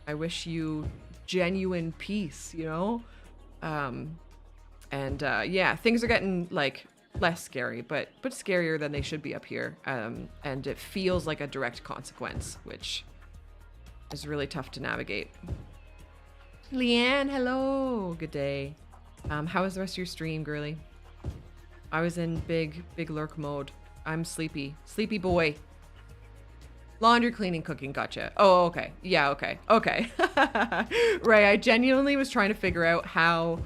I wish you genuine peace, you know. Yeah, things are getting like less scary, but scarier than they should be up here, and it feels like a direct consequence, which is really tough to navigate. Leanne, hello. Good day. How was the rest of your stream, girly? I was in big lurk mode. I'm sleepy. Sleepy boy. Laundry, cleaning, cooking. Gotcha. Oh, okay. Yeah, okay. Okay. Ray, I genuinely was trying to figure out how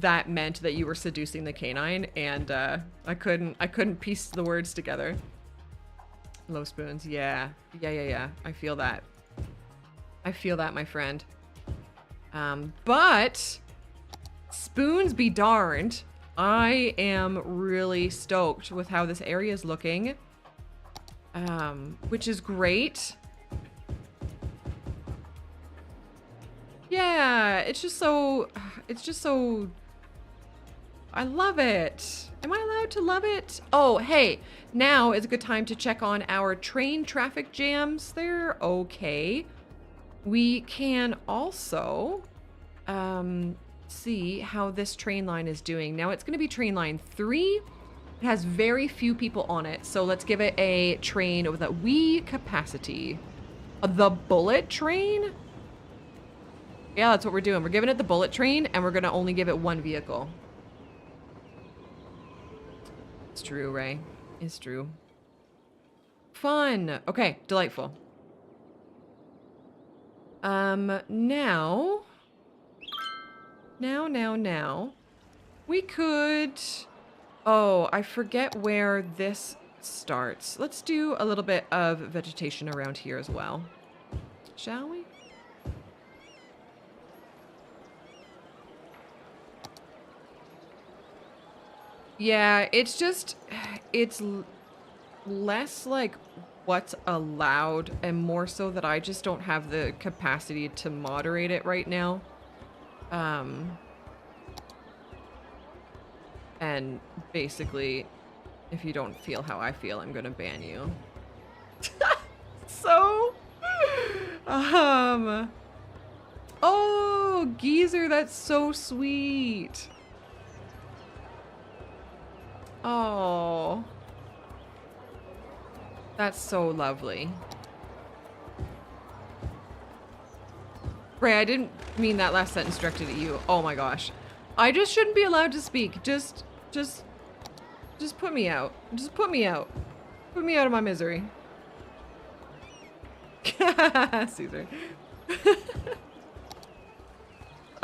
that meant that you were seducing the canine, and I couldn't piece the words together. Low spoons. Yeah. I feel that. I feel that, my friend. But spoons be darned. I am really stoked with how this area is looking. Which is great. Yeah, it's just so I love it. Am I allowed to love it? Oh, hey, now is a good time to check on our train traffic jams. They're okay. We can also see how this train line is doing. Now it's going to be train line 3. It has very few people on it, so let's give it a train with a wee capacity. The bullet train? Yeah, that's what we're doing. We're giving it the bullet train, and we're going to only give it 1 vehicle. It's true, Ray. It's true. Fun. Okay, delightful. Now, we could, oh, I forget where this starts. Let's do a little bit of vegetation around here as well. Shall we? Yeah, it's just, it's less like what's allowed and more so that I just don't have the capacity to moderate it right now. And basically, if you don't feel how I feel, I'm gonna ban you. So, oh, geezer, that's so sweet. Oh, that's so lovely. Ray, I didn't mean that last sentence directed at you. Oh my gosh. I just shouldn't be allowed to speak. Just put me out. Just put me out. Put me out of my misery. Caesar.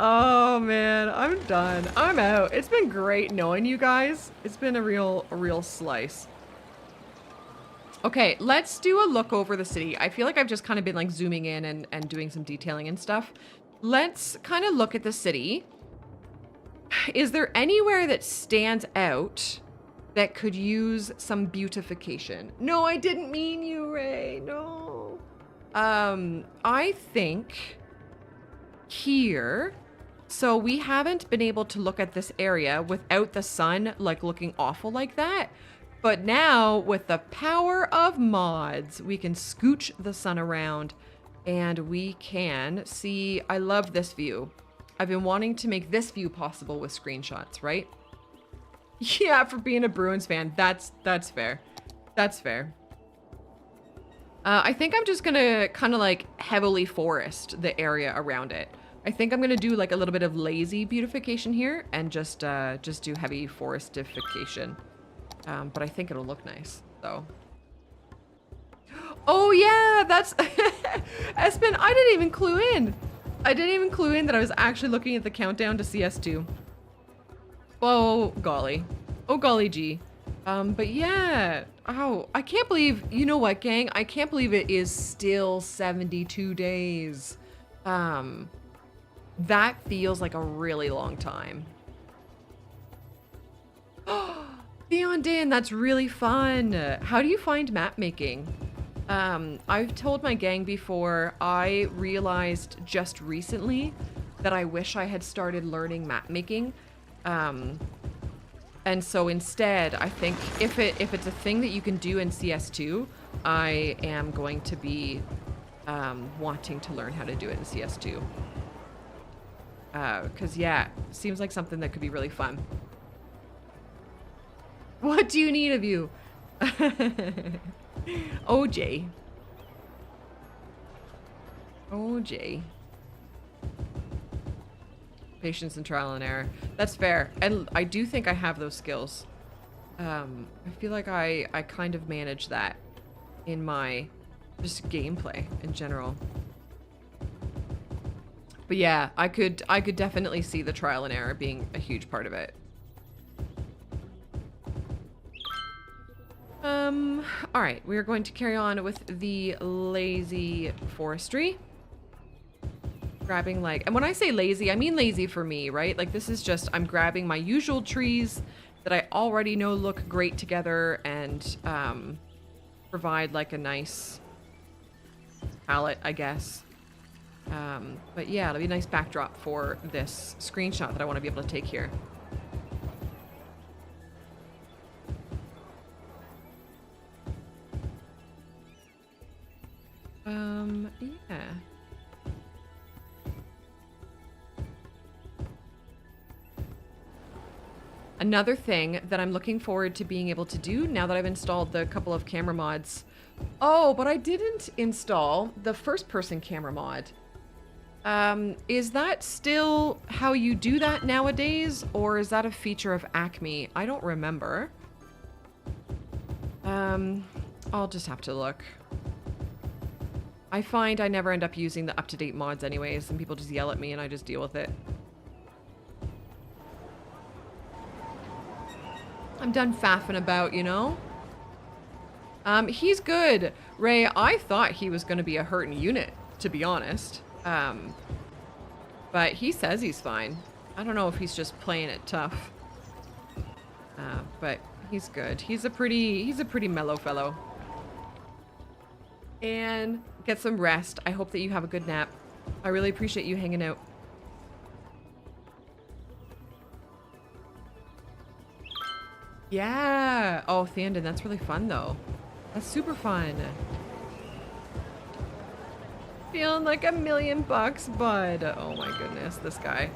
Oh man, I'm done. I'm out. It's been great knowing you guys. It's been a real slice. Okay, let's do a look over the city. I feel like I've just kind of been like zooming in and doing some detailing and stuff. Let's kind of look at the city. Is there anywhere that stands out that could use some beautification? No, I didn't mean you, Ray. No. I think here. So we haven't been able to look at this area without the sun like looking awful like that. But now with the power of mods, we can scooch the sun around and we can see. I love this view. I've been wanting to make this view possible with screenshots, right? Yeah, for being a Bruins fan, that's fair. That's fair. I think I'm just gonna kind of like heavily forest the area around it. I think I'm gonna do like a little bit of lazy beautification here and just do heavy forestification. But I think it'll look nice, so. Oh yeah, that's Espen, I didn't even clue in. I didn't even clue in that I was actually looking at the countdown to CS2. Oh golly. Oh golly gee. But yeah. Oh, I can't believe, you know what, gang? I can't believe it is still 72 days. That feels like a really long time. Theon Dan, that's really fun. How do you find map making? I've told my gang before, I realized just recently that I wish I had started learning map making. And so instead, I think if it's a thing that you can do in CS2, I am going to be wanting to learn how to do it in CS2. Because yeah, seems like something that could be really fun. What do you need of you? OJ. OJ. Patience and trial and error. That's fair. And I do think I have those skills. I feel like I kind of manage that in my just gameplay in general. But yeah, I could definitely see the trial and error being a huge part of it. All right, we are going to carry on with the lazy forestry. Grabbing like, and when I say lazy, I mean lazy for me, right? Like this is just, I'm grabbing my usual trees that I already know look great together and provide like a nice palette, I guess. But yeah, it'll be a nice backdrop for this screenshot that I want to be able to take here. Yeah. Another thing that I'm looking forward to being able to do now that I've installed the couple of camera mods. Oh, but I didn't install the first-person camera mod. Is that still how you do that nowadays, or is that a feature of Acme? I don't remember. I'll just have to look. I find I never end up using the up-to-date mods anyways, and people just yell at me and I just deal with it. I'm done faffing about, you know? He's good. Ray, I thought he was going to be a hurting unit, to be honest. But he says he's fine. I don't know if he's just playing it tough. But he's good. He's a pretty mellow fellow. And get some rest. I hope that you have a good nap. I really appreciate you hanging out. Yeah. Oh, Theandon, that's really fun though. That's super fun. Feeling like $1,000,000, bud. Oh my goodness, this guy.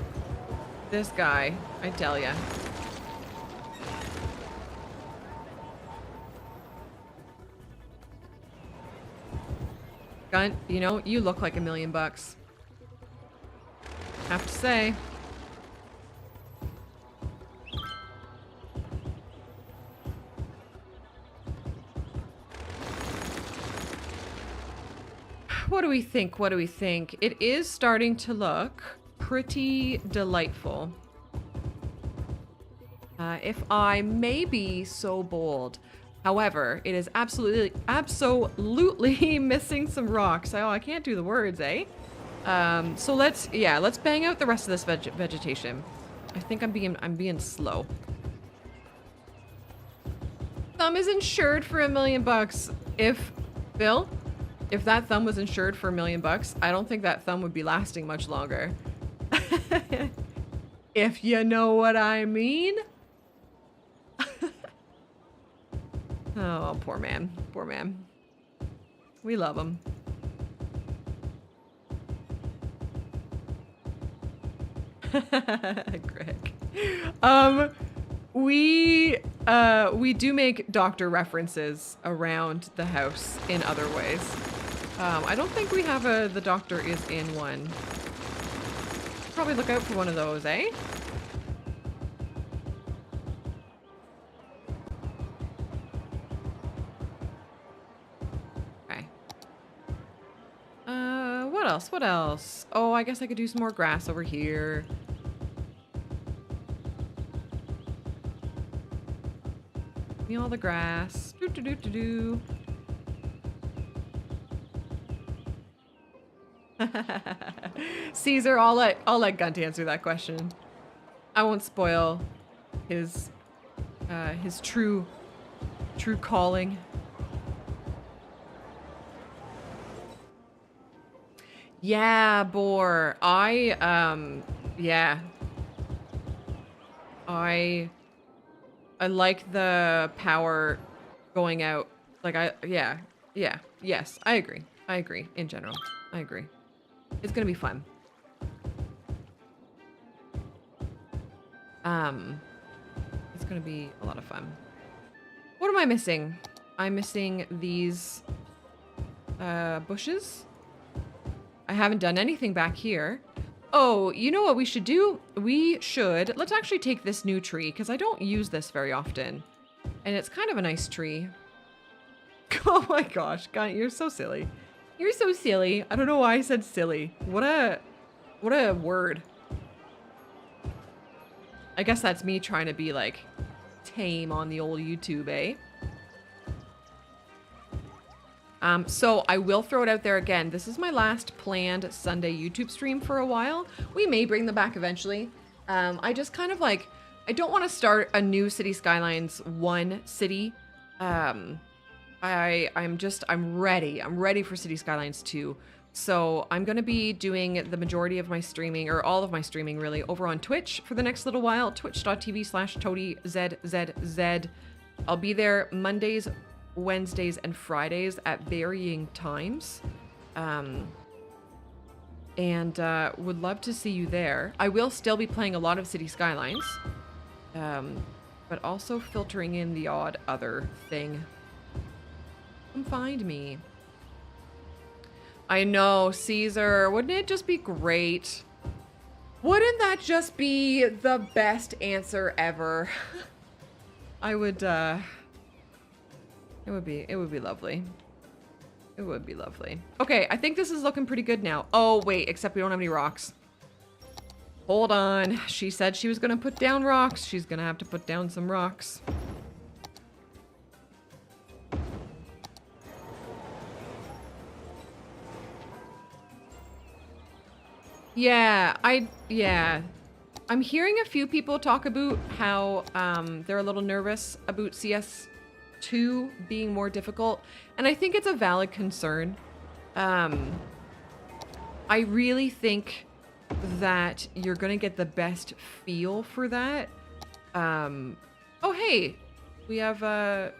This guy, I tell ya. Gunt, you know, you look like $1,000,000. Have to say. What do we think? What do we think? It is starting to look pretty delightful. If I may be so bold. However, it is absolutely missing some rocks. Oh, I can't do the words, eh? So let's bang out the rest of this vegetation. I think I'm being slow. Thumb is insured for $1,000,000. If that thumb was insured for $1,000,000, I don't think that thumb would be lasting much longer. If you know what I mean. Oh, poor man. Poor man. We love him. Greg. We do make doctor references around the house in other ways. I don't think we have the doctor is in one. Probably look out for one of those, eh? Okay. What else? What else? Oh, I guess I could do some more grass over here. Give me all the grass. Do do do do do. Caesar, I'll let Gunt answer that question. I won't spoil his true calling. Yeah, Boar. Yeah. I like the power going out. Like yeah. Yes, I agree. I agree in general. I agree. It's gonna be fun. It's gonna be a lot of fun. What am I missing? I'm missing these bushes. I haven't done anything back here. Oh, you know what we should do? Let's actually take this new tree because I don't use this very often. And it's kind of a nice tree. Oh my gosh, God, you're so silly. You're so silly. I don't know why I said silly. What a word. I guess that's me trying to be like tame on the old YouTube, eh? So I will throw it out there again. This is my last planned Sunday YouTube stream for a while. We may bring them back eventually. I just kind of like, I don't want to start a new City Skylines 1 city. I'm ready. I'm ready for City Skylines 2. So I'm going to be doing the majority of my streaming, or all of my streaming really, over on Twitch for the next little while. Twitch.tv/ToadieZzz. I'll be there Mondays, Wednesdays, and Fridays at varying times. And would love to see you there. I will still be playing a lot of City Skylines, but also filtering in the odd other thing. Come find me. I know, Caesar. Wouldn't it just be great? Wouldn't that just be the best answer ever? I would, it would be lovely. It would be lovely. Okay, I think this is looking pretty good now. Oh, wait, except we don't have any rocks. Hold on. She said she was gonna put down rocks. She's gonna have to put down some rocks. Yeah, I'm hearing a few people talk about how they're a little nervous about CS2 being more difficult, and I think it's a valid concern. I really think that you're gonna get the best feel for that. Oh hey, we have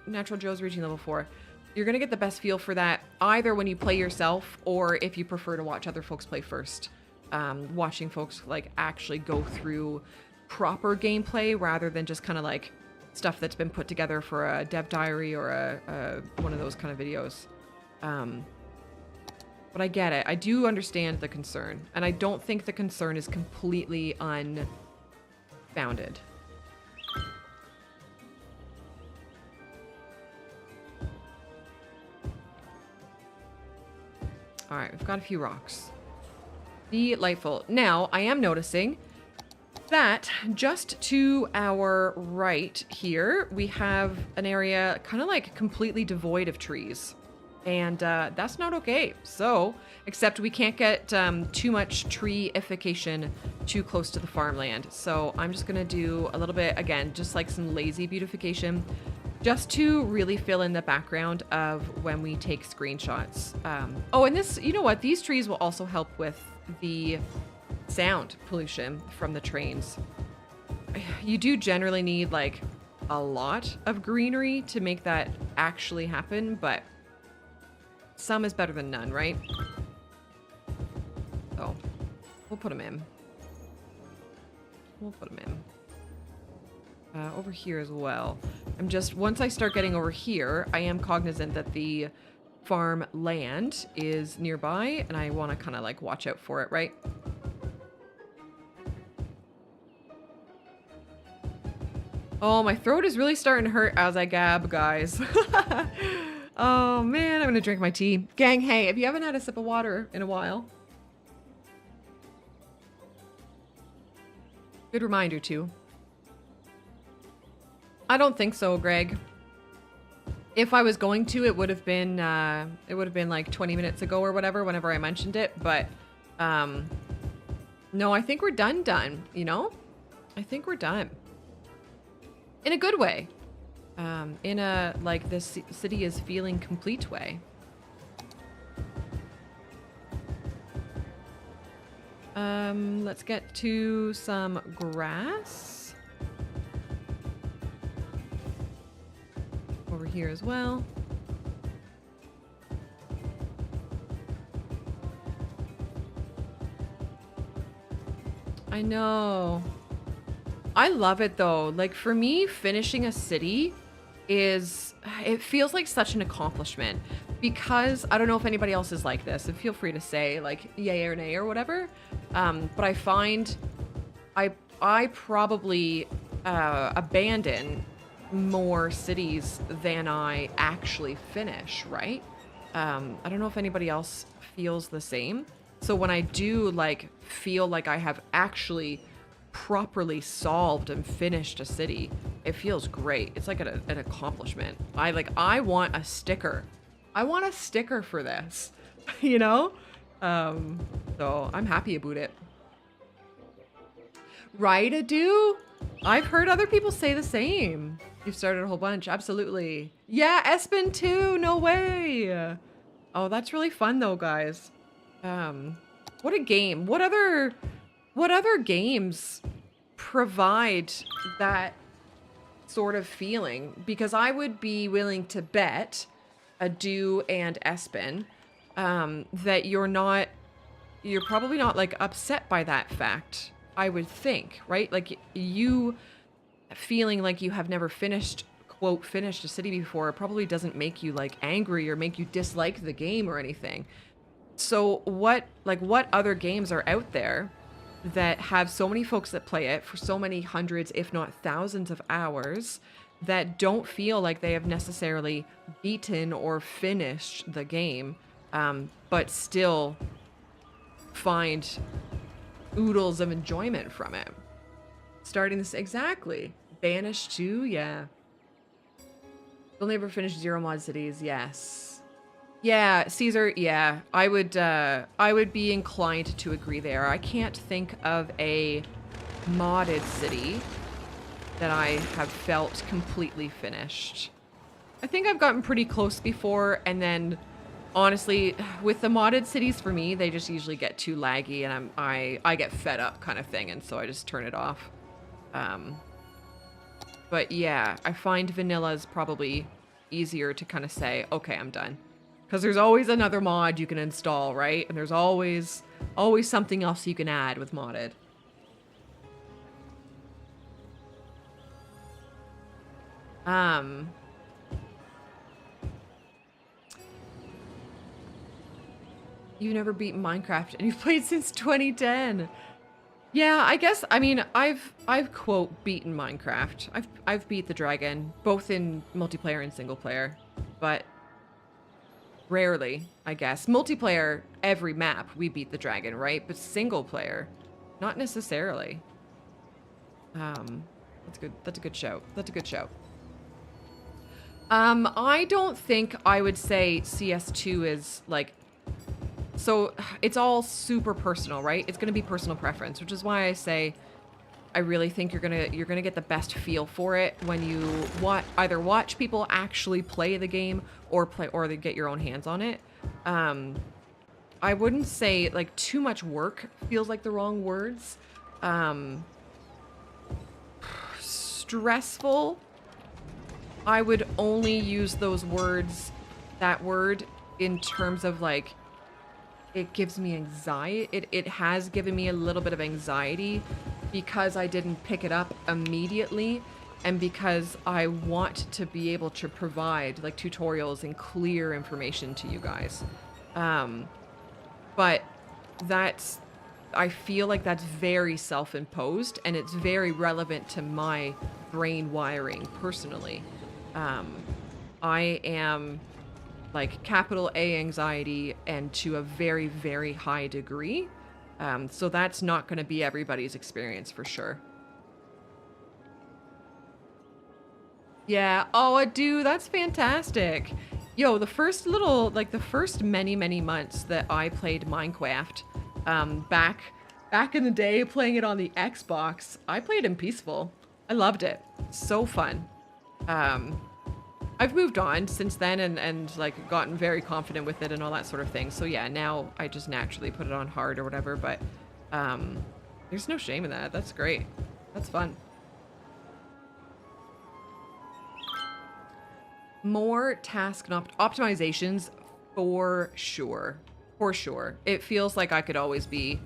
Natural Joe's reaching level 4. You're gonna get the best feel for that either when you play yourself or if you prefer to watch other folks play first. Watching folks like actually go through proper gameplay rather than just kind of like stuff that's been put together for a dev diary or a one of those kind of videos. But I get it. I do understand the concern, and I don't think the concern is completely unfounded. All right, we've got a few rocks. Delightful. Now, I am noticing that just to our right here, we have an area kind of like completely devoid of trees. And that's not okay. So, except we can't get too much treeification too close to the farmland. So I'm just gonna do a little bit, again, just like some lazy beautification, just to really fill in the background of when we take screenshots. Oh, and this, you know what? These trees will also help with the sound pollution from the trains. You do generally need like a lot of greenery to make that actually happen, but some is better than none, right? So we'll put them in. We'll put them in. Over here as well. I'm just, once I start getting over here, I am cognizant that the farm land is nearby and I want to kind of like watch out for it, right? Oh, my throat is really starting to hurt as I gab, guys. Oh man, I'm gonna drink my tea. Gang, hey, if you haven't had a sip of water in a while, good reminder too. I don't think so, Greg. If I was going to, it would have been like 20 minutes ago or whatever, whenever I mentioned it. But no, I think we're done, you know? I think we're done. In a good way. In a, like, this city is feeling complete way. Let's get to some grass. Over here as well. I know. I love it though. Like for me, finishing a city it feels like such an accomplishment because I don't know if anybody else is like this, and feel free to say like yay or nay or whatever. But I find I probably abandon more cities than I actually finish, right? I don't know if anybody else feels the same. So when I do like feel like I have actually properly solved and finished a city, it feels great. It's like an accomplishment. I want a sticker. I want a sticker for this, you know? So I'm happy about it. Right, Adu? I've heard other people say the same. You've started a whole bunch. Absolutely. Yeah, Espen too. No way. Oh, that's really fun though, guys. What a game. What other games provide that sort of feeling? Because I would be willing to bet Adu and Espen that you're probably not like upset by that fact. I would think, right? Like you feeling like you have never finished a city before probably doesn't make you like angry or make you dislike the game or anything. So what other games are out there that have so many folks that play it for so many hundreds, if not thousands of hours, that don't feel like they have necessarily beaten or finished the game, but still find oodles of enjoyment from it? Starting this exactly. Banished too, yeah. You'll never finish Zero Mod Cities, yes. Yeah, Caesar, yeah. I would be inclined to agree there. I can't think of a modded city that I have felt completely finished. I think I've gotten pretty close before, and then honestly, with the modded cities for me, they just usually get too laggy and I get fed up kind of thing, and so I just turn it off. But yeah, I find vanilla is probably easier to kind of say, okay, I'm done. Because there's always another mod you can install, right? And there's always something else you can add with modded. You've never beaten Minecraft and you've played since 2010. Yeah, I guess, I mean, I've quote beaten Minecraft. I've beat the dragon, both in multiplayer and single player, but rarely, I guess. Multiplayer, every map we beat the dragon, right? But single player, not necessarily. That's good. That's a good shout. That's a good shout. I don't think I would say CS2 is like, so it's all super personal, right? It's going to be personal preference, which is why I say I really think you're gonna get the best feel for it when you either watch people actually play the game or they get your own hands on it. I wouldn't say like too much work feels like the wrong words. Stressful. I would only use that word in terms of like, it gives me anxiety. It has given me a little bit of anxiety because I didn't pick it up immediately, and because I want to be able to provide like tutorials and clear information to you guys. But that's I feel like that's very self-imposed, and it's very relevant to my brain wiring personally. I am like capital A anxiety, and to a very, very high degree. So that's not going to be everybody's experience for sure. Yeah. Oh, dude, that's fantastic. Yo, the first little, like the first many, many months that I played Minecraft, back in the day, playing it on the Xbox, I played in peaceful. I loved it. So fun. I've moved on since then and like gotten very confident with it and all that sort of thing. So yeah, now I just naturally put it on hard or whatever, but there's no shame in that. That's great. That's fun. More task and optimizations for sure. For sure. It feels like I could always be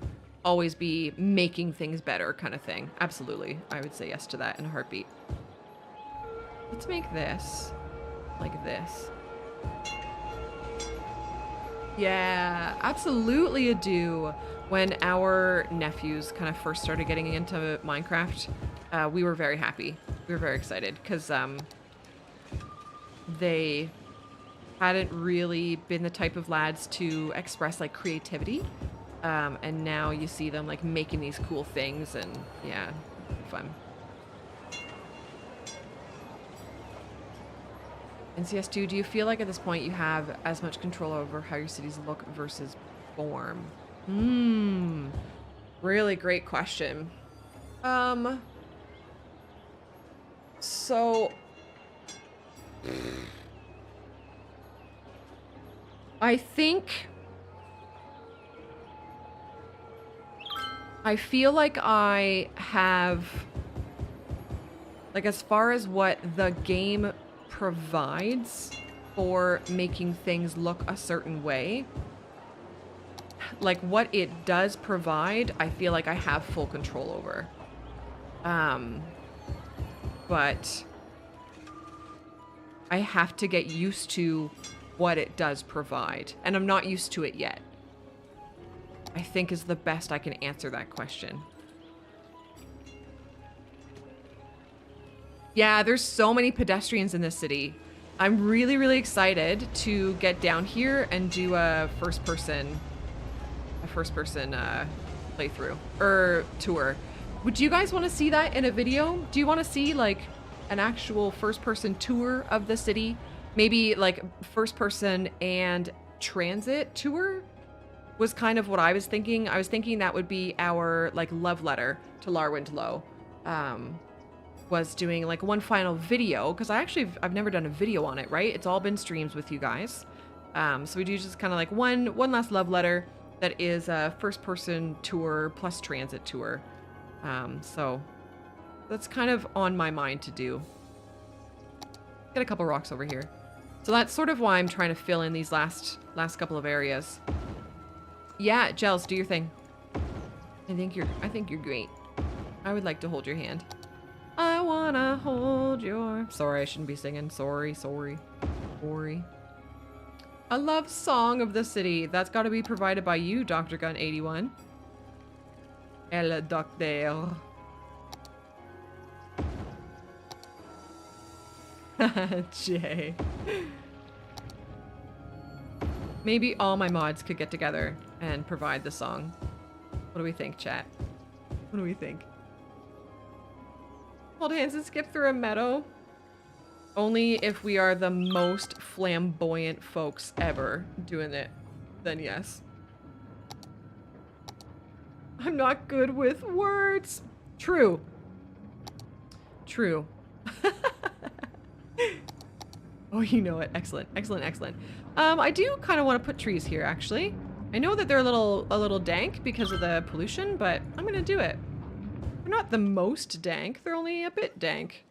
making things better kind of thing. Absolutely. I would say yes to that in a heartbeat. Let's make this like this. Yeah, absolutely a do. When our nephews kind of first started getting into Minecraft, we were very happy. We were very excited because they hadn't really been the type of lads to express like creativity. And now you see them like making these cool things, and yeah, fun. In CS2, do you feel like at this point you have as much control over how your cities look versus form? Really great question. So I feel like I have, like, as far as what the game provides for making things look a certain way, like what it does provide, I feel like I have full control over. But I have to get used to what it does provide, and I'm not used to it yet. I think is the best I can answer that question. Yeah, there's so many pedestrians in this city. I'm really, really excited to get down here and do a first person playthrough or tour. Would you guys want to see that in a video? Do you want to see like an actual first person tour of the city? Maybe like first person and transit tour was kind of what I was thinking. I was thinking that would be our like love letter to Larwendlow. Was doing like one final video, because I've never done a video on it, right? It's all been streams with you guys. So we do just kind of like one last love letter that is a first person tour plus transit tour. So that's kind of on my mind to do. Get a couple rocks over here. So that's sort of why I'm trying to fill in these last couple of areas. Yeah, Gels, do your thing. I think you're great. I would like to hold your hand. I wanna hold your... Sorry, I shouldn't be singing. Sorry. A love song of the city. That's got to be provided by you, Dr. Gun 81. El Docteur. Jay. Maybe all my mods could get together and provide the song. What do we think, chat? What do we think? Hold hands and skip through a meadow. Only if we are the most flamboyant folks ever doing it, then yes. I'm not good with words. True. True. Oh, you know it. Excellent. I do kind of want to put trees here, actually. I know that they're a little dank because of the pollution, but I'm gonna do it. They're not the most dank. They're only a bit dank.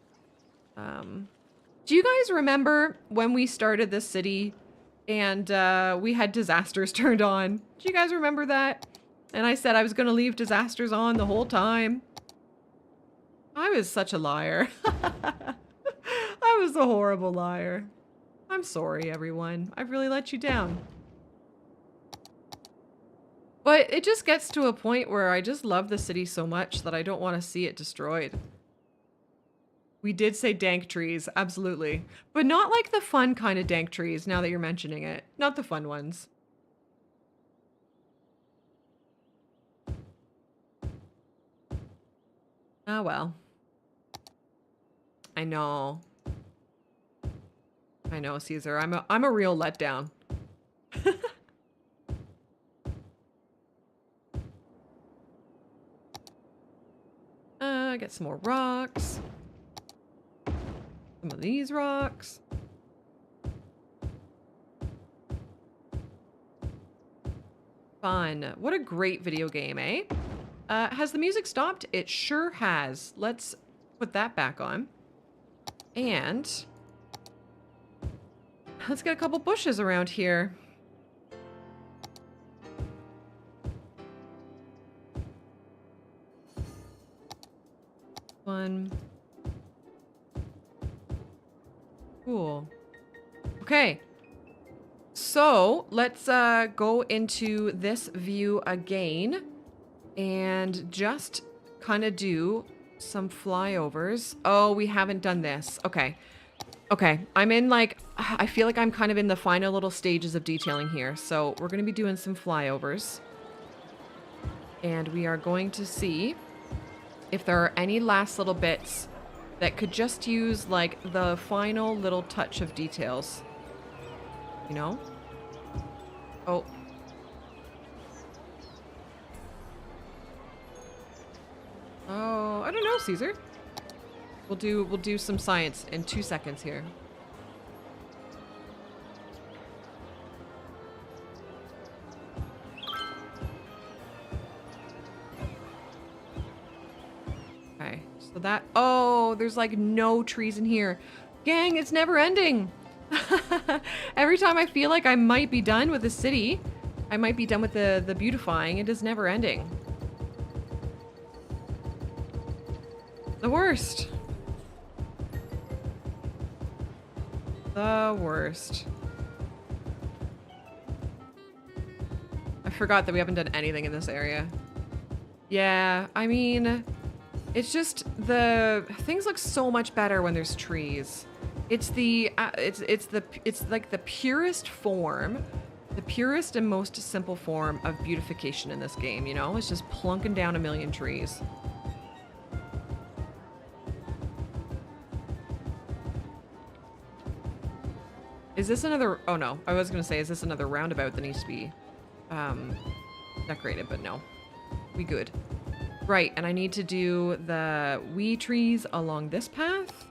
Do you guys remember when we started this city and we had disasters turned on? Do you guys remember that? And I said I was gonna leave disasters on the whole time. I was such a liar. I was a horrible liar. I'm sorry, everyone. I've really let you down. But it just gets to a point where I just love the city so much that I don't want to see it destroyed. We did say dank trees, absolutely. But not like the fun kind of dank trees, now that you're mentioning it. Not the fun ones. Oh well. I know. I know, Caesar. I'm a real letdown. Get some more rocks. Some of these rocks. Fun. What a great video game, eh? Has the music stopped? It sure has. Let's put that back on. And let's get a couple bushes around here. One. Cool. Okay. So let's go into this view again and just kind of do some flyovers. Oh, we haven't done this. Okay. Okay. I'm in like, I feel like I'm kind of in the final little stages of detailing here. So we're going to be doing some flyovers. And we are going to see if there are any last little bits that could just use like the final little touch of details. You know? Oh. Oh, I don't know, Caesar. We'll do some science in 2 seconds here. Okay, so that, oh, there's like no trees in here. Gang, it's never ending. Every time I feel like I might be done with the city, I might be done with the beautifying, it is never ending. The worst. The worst. I forgot that we haven't done anything in this area. Yeah, I mean, it's just the things look so much better when there's trees. It's the it's like the purest form, the purest and most simple form of beautification in this game, you know? It's just plunking down a million trees. Is this another, oh no, I was gonna say, is this another roundabout that needs to be decorated, but no, we good. Right, and I need to do the wee trees along this path.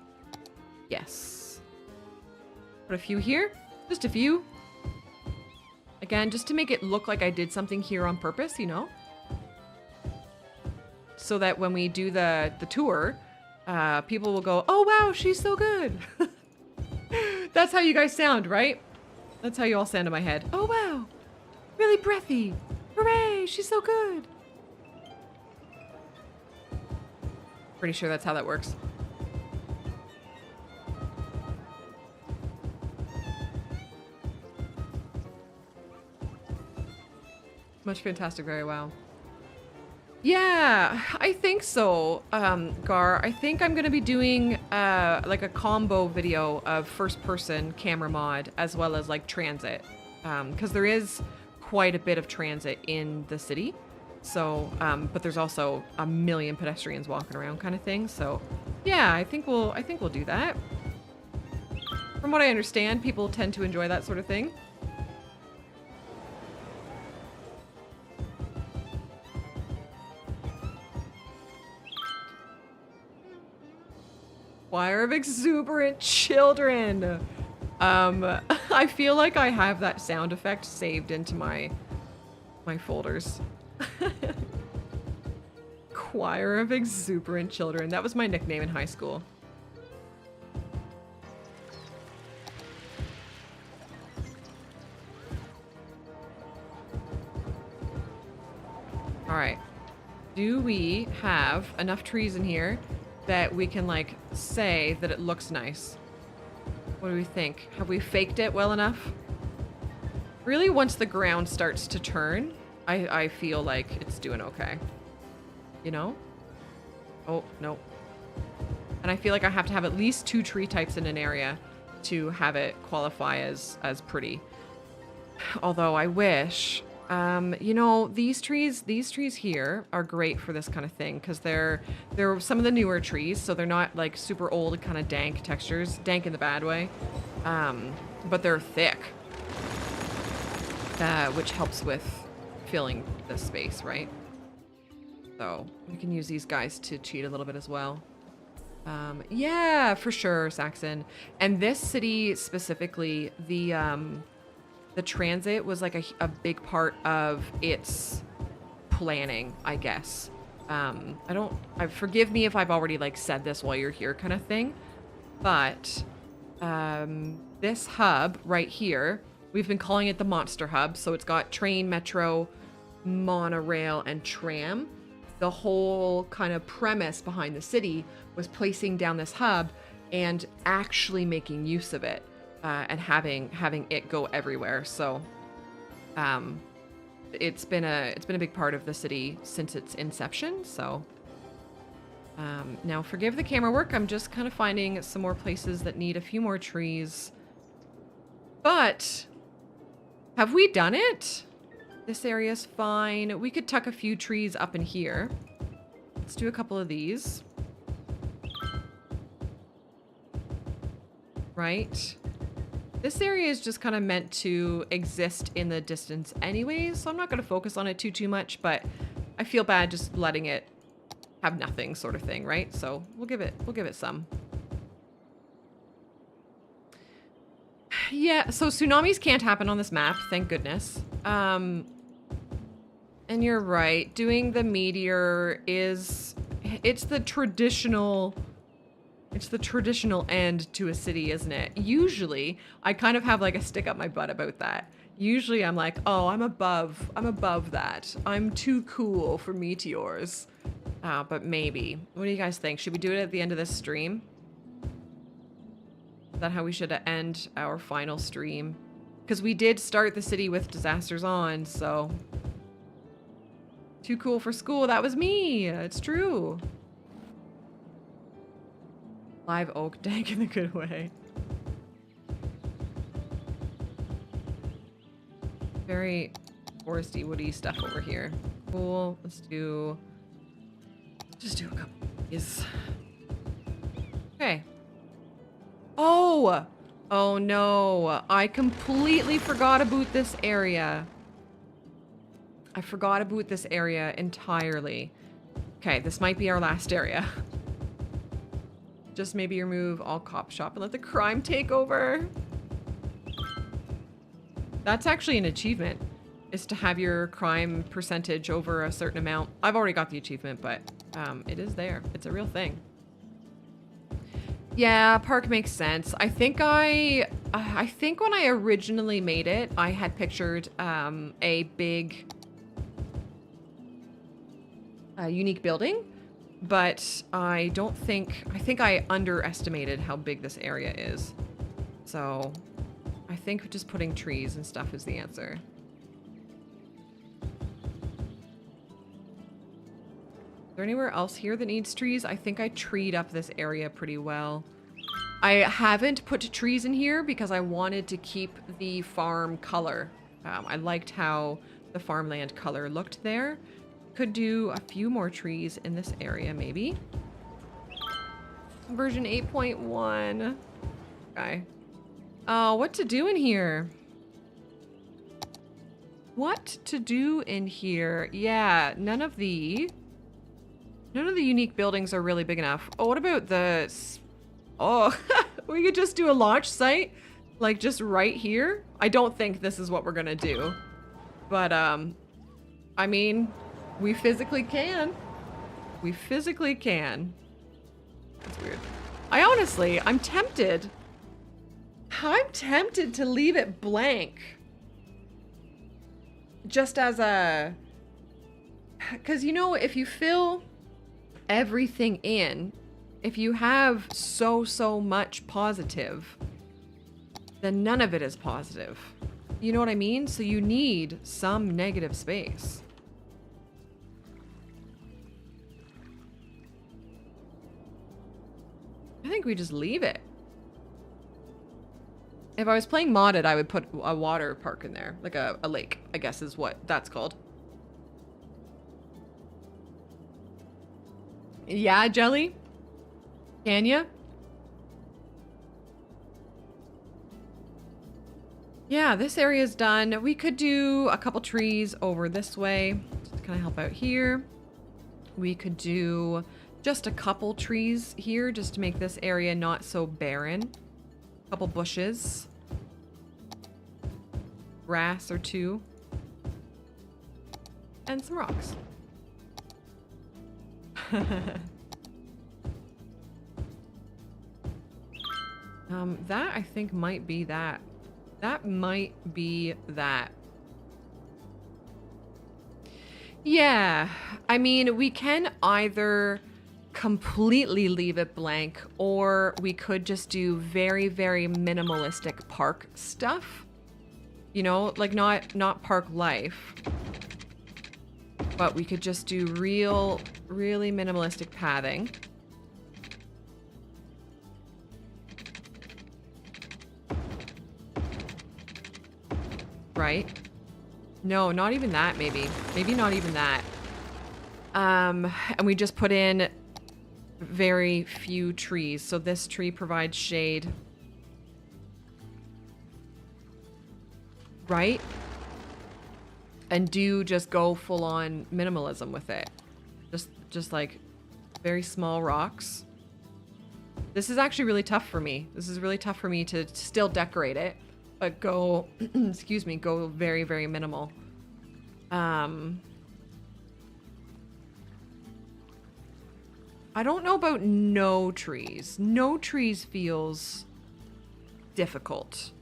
Yes. Put a few here, just a few. Again, just to make it look like I did something here on purpose, you know? So that when we do the tour, people will go, oh wow, she's so good. That's how you guys sound, right? That's how you all sound in my head. Oh wow, really breathy. Hooray, she's so good. Pretty sure that's how that works. Much fantastic, very well. Yeah, I think so, Gar. I think I'm gonna be doing like a combo video of first-person camera mod as well as like transit, because there is quite a bit of transit in the city. So, but there's also a million pedestrians walking around, kind of thing. So, yeah, I think we'll do that. From what I understand, people tend to enjoy that sort of thing. Choir of exuberant children. I feel like I have that sound effect saved into my folders. Choir of exuberant children. That was my nickname in high school. All right. Do we have enough trees in here that we can like say that it looks nice? What do we think? Have we faked it well enough? Really, once the ground starts to turn, I feel like it's doing okay. You know? Oh, no. And I feel like I have to have at least 2 tree types in an area to have it qualify as pretty. Although I wish, you know, these trees here are great for this kind of thing because they're some of the newer trees, so they're not like super old, kind of dank textures, dank in the bad way, but they're thick, which helps with filling the space, right? So we can use these guys to cheat a little bit as well. Yeah, for sure, Saxon. And this city specifically, the transit was like a big part of its planning, I guess. Forgive me if I've already like said this while you're here kind of thing, but this hub right here, we've been calling it the Monster Hub. So it's got train, metro, monorail, and tram. The whole kind of premise behind the city was placing down this hub and actually making use of it, and having it go everywhere. So it's been a big part of the city since its inception. So now forgive the camera work. I'm just kind of finding some more places that need a few more trees. But have we done it? This area's fine. We could tuck a few trees up in here. Let's do a couple of these. Right. This area is just kind of meant to exist in the distance anyways, so I'm not going to focus on it too much, but I feel bad just letting it have nothing sort of thing, right? So we'll give it some. Yeah, so tsunamis can't happen on this map, thank goodness. And you're right, doing the meteor it's the traditional end to a city, isn't it? Usually, I kind of have like a stick up my butt about that. Usually I'm like, oh, I'm above that. I'm too cool for meteors. But maybe. What do you guys think? Should we do it at the end of this stream? Is that how we should end our final stream? Because we did start the city with disasters on, so... Too cool for school, that was me! It's true. Live oak, dank in a good way. Very foresty, woody stuff over here. Cool, let's just do a couple of these. Okay. Oh! Oh no, I completely forgot about this area. I forgot about this area entirely. Okay, this might be our last area. Just maybe remove all cop shop and let the crime take over. That's actually an achievement, is to have your crime percentage over a certain amount. I've already got the achievement, but it is there. It's a real thing. Yeah, park makes sense. I think when I originally made it, I had pictured a big unique building, but I think I underestimated how big this area is. So I think just putting trees and stuff is the answer. Is there anywhere else here that needs trees? I think I treed up this area pretty well. I haven't put trees in here because I wanted to keep the farm color. I liked how the farmland color looked there. Could do a few more trees in this area, maybe. Version 8.1. Okay. Oh, what to do in here? What to do in here? Yeah, none of the unique buildings are really big enough. Oh, what about the... Oh, we could just do a launch site, like just right here. I don't think this is what we're gonna do, but I mean, we physically can. We physically can. That's weird. I'm tempted. I'm tempted to leave it blank. Just as a... Because, you know, if you fill everything in, if you have so much positive, then none of it is positive. You know what I mean? So you need some negative space. I think we just leave it. If I was playing modded, I would put a water park in there. Like a lake, I guess is what that's called. Yeah, Jelly? Can ya? Yeah, this area's done. We could do a couple trees over this way. Just kind of help out here. We could do just a couple trees here just to make this area not so barren. A couple bushes. Grass or two. And some rocks. That I think might be that. That might be that. Yeah, I mean, we can either completely leave it blank, or we could just do very, very minimalistic park stuff. You know, like not park life. But we could just do really minimalistic pathing. Right? No, not even that, maybe. Maybe not even that. And we just put in very few trees. So this tree provides shade. Right? And do just go full on minimalism with it. Just like very small rocks. This is actually really tough for me. This is really tough for me to still decorate it, but go, excuse me, go very, very minimal. I don't know about no trees. No trees feels difficult.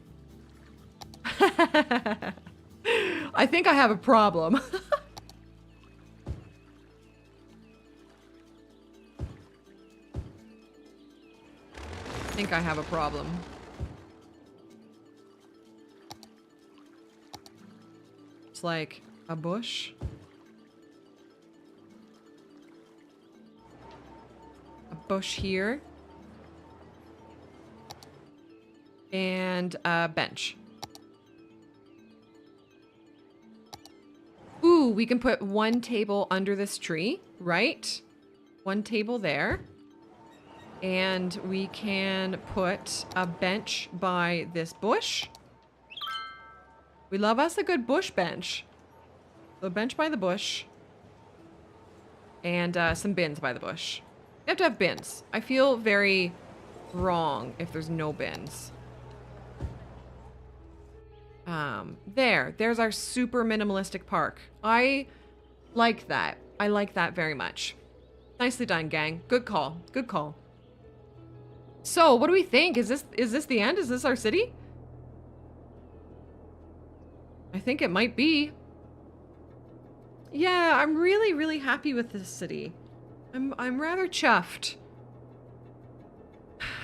I think I have a problem. I think I have a problem. It's like a bush. A bush here. And a bench. Ooh, we can put one table under this tree, right? One table there. And we can put a bench by this bush. We love us a good bush bench. So a bench by the bush. And some bins by the bush. We have to have bins. I feel very wrong if there's no bins. There's our super minimalistic park. I like that. I like that very much. Nicely done, gang. Good call. Good call. So, what do we think? Is this the end? Is this our city? I think it might be. Yeah, I'm really, really happy with this city. I'm rather chuffed.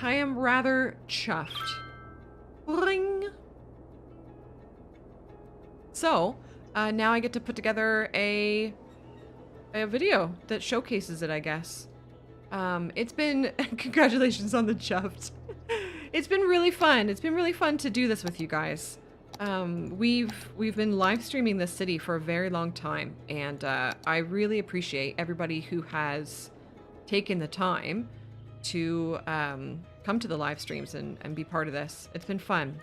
I am rather chuffed. Ring. So, now I get to put together a video that showcases it, I guess. It's been, congratulations on the chuffed. It's been really fun. It's been really fun to do this with you guys. We've been live streaming this city for a very long time, and I really appreciate everybody who has taken the time to come to the live streams and be part of this. It's been fun.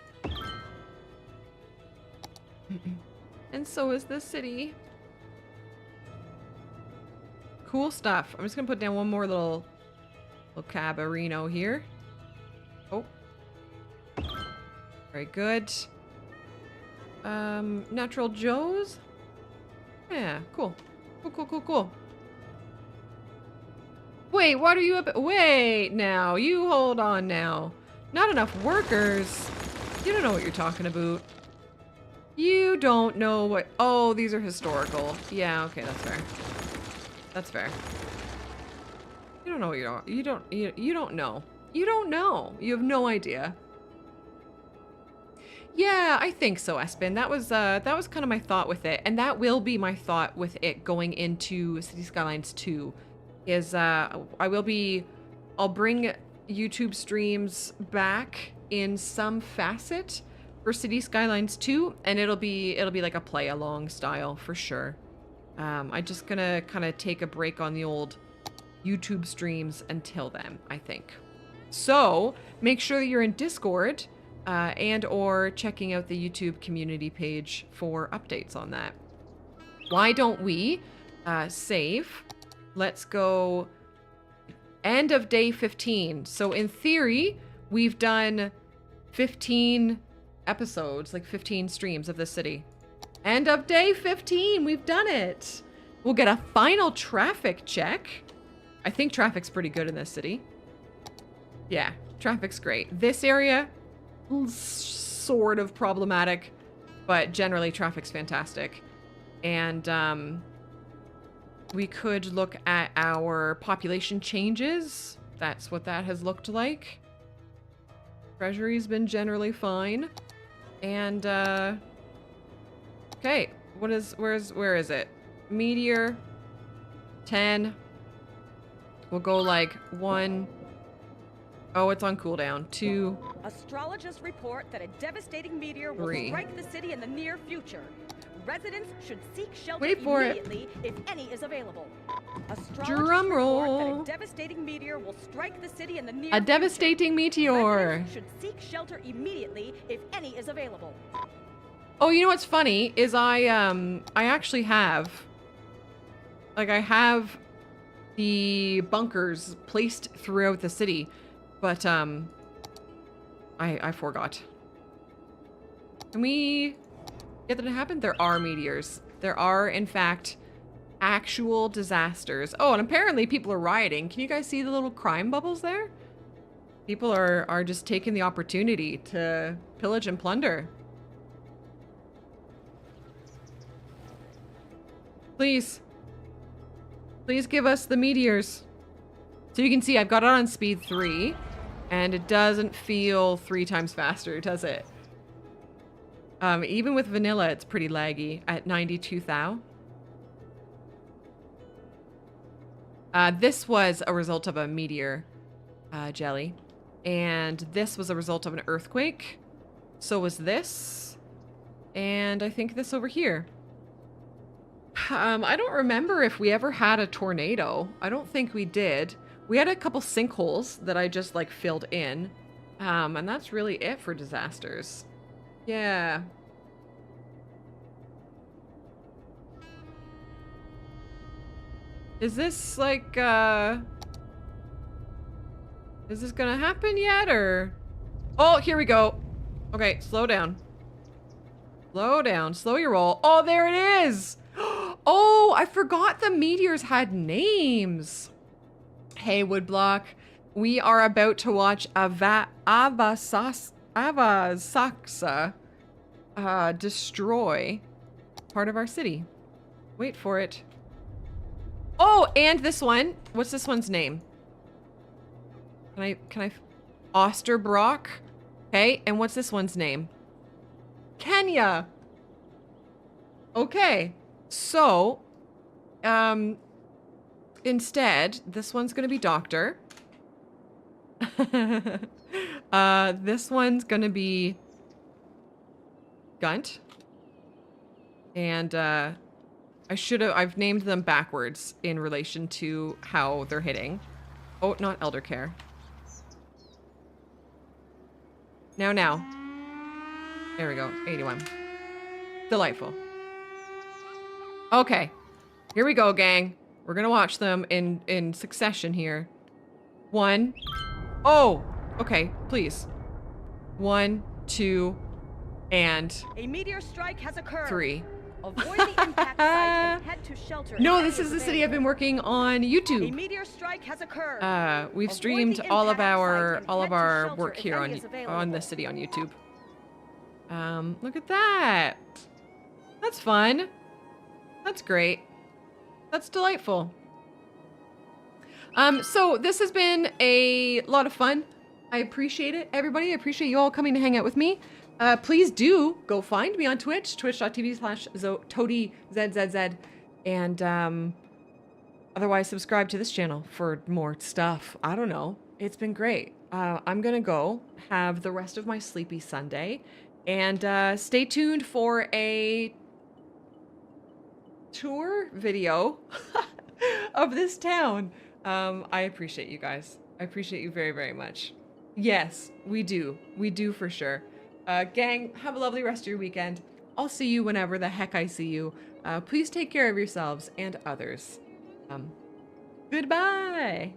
And so is this city. Cool stuff. I'm just gonna put down one more little cabarino here. Oh. Very good. Natural Joe's? Yeah, cool. Cool. Wait, what are you up? Wait now, you hold on now. Not enough workers. You don't know what you're talking about. You don't know what, oh, these are historical. Yeah, okay, that's fair. That's fair. You don't know what you're, you don't know. You don't know. You have no idea. Yeah, I think so, Espen. That was kind of my thought with it, and that will be my thought with it going into City Skylines 2. Is I'll bring YouTube streams back in some facet for City Skylines 2, and it'll be like a play along style for sure. I'm just gonna kind of take a break on the old YouTube streams until then, I think. So make sure that you're in Discord and or checking out the YouTube community page for updates on that. Why don't we save? Let's go end of day 15. So in theory, we've done 15 episodes, like 15 streams of this city. End of day 15, we've done it. We'll get a final traffic check. I think traffic's pretty good in this city. Yeah, traffic's great. This area, sort of problematic, but generally traffic's fantastic. And we could look at our population changes. That's what that has looked like. Treasury's been generally fine. And okay, where is it? Meteor 10. We'll go like 1. Oh, it's on cooldown. 2. Astrologists report that a devastating meteor will 3. strike the city in the near future. Residents should seek shelter immediately if any is available. Drum roll. That a devastating meteor will strike the city in the near A devastating meteor. Residents should seek shelter immediately if any is available. Oh, you know what's funny is I actually have, like, I have the bunkers placed throughout the city, but I forgot. Can we get that to happen? There are meteors. There are, in fact, actual disasters. Oh, and apparently people are rioting. Can you guys see the little crime bubbles there? People are just taking the opportunity to pillage and plunder. Please. Please give us the meteors. So you can see I've got it on speed 3, and it doesn't feel 3 times faster, does it? Even with vanilla, it's pretty laggy at 92 thou. This was a result of a meteor jelly, and this was a result of an earthquake. So was this, and I think this over here. I don't remember if we ever had a tornado. I don't think we did. We had a couple sinkholes that I just like filled in. And that's really it for disasters. Yeah. Is this like, is this gonna happen yet, or? Oh, here we go. Okay, slow down. Slow down, slow your roll. Oh, there it is! Oh, I forgot the meteors had names. Hey, Woodblock, we are about to watch Avasaksa destroy part of our city. Wait for it. Oh, and this one. What's this one's name? Can I? Osterbrock. Okay, and what's this one's name? Kenya. Okay, so, instead, this one's gonna be Doctor. This one's gonna be Gunt. And, I've named them backwards in relation to how they're hitting. Oh, not Elder Care. Now. There we go, 81. Delightful. Okay, here we go, gang. We're gonna watch them in succession here. 1. Oh, okay, please. 1, 2, and a meteor strike has occurred. 3. Avoid the impact site and head to shelter. No, this is the city I've been working on YouTube. A meteor strike has occurred. We've streamed all of our work here on the city on YouTube. Look at that. That's fun. That's great. That's delightful. So this has been a lot of fun. I appreciate it, everybody. I appreciate you all coming to hang out with me. Please do go find me on Twitch, twitch.tv/ToadieZzz. And otherwise, subscribe to this channel for more stuff. I don't know. It's been great. I'm going to go have the rest of my sleepy Sunday. And stay tuned for a tour video of this town. I appreciate you guys. I appreciate you very, very much. Yes, we do. We do for sure. Gang, have a lovely rest of your weekend. I'll see you whenever the heck I see you. Please take care of yourselves and others. Goodbye.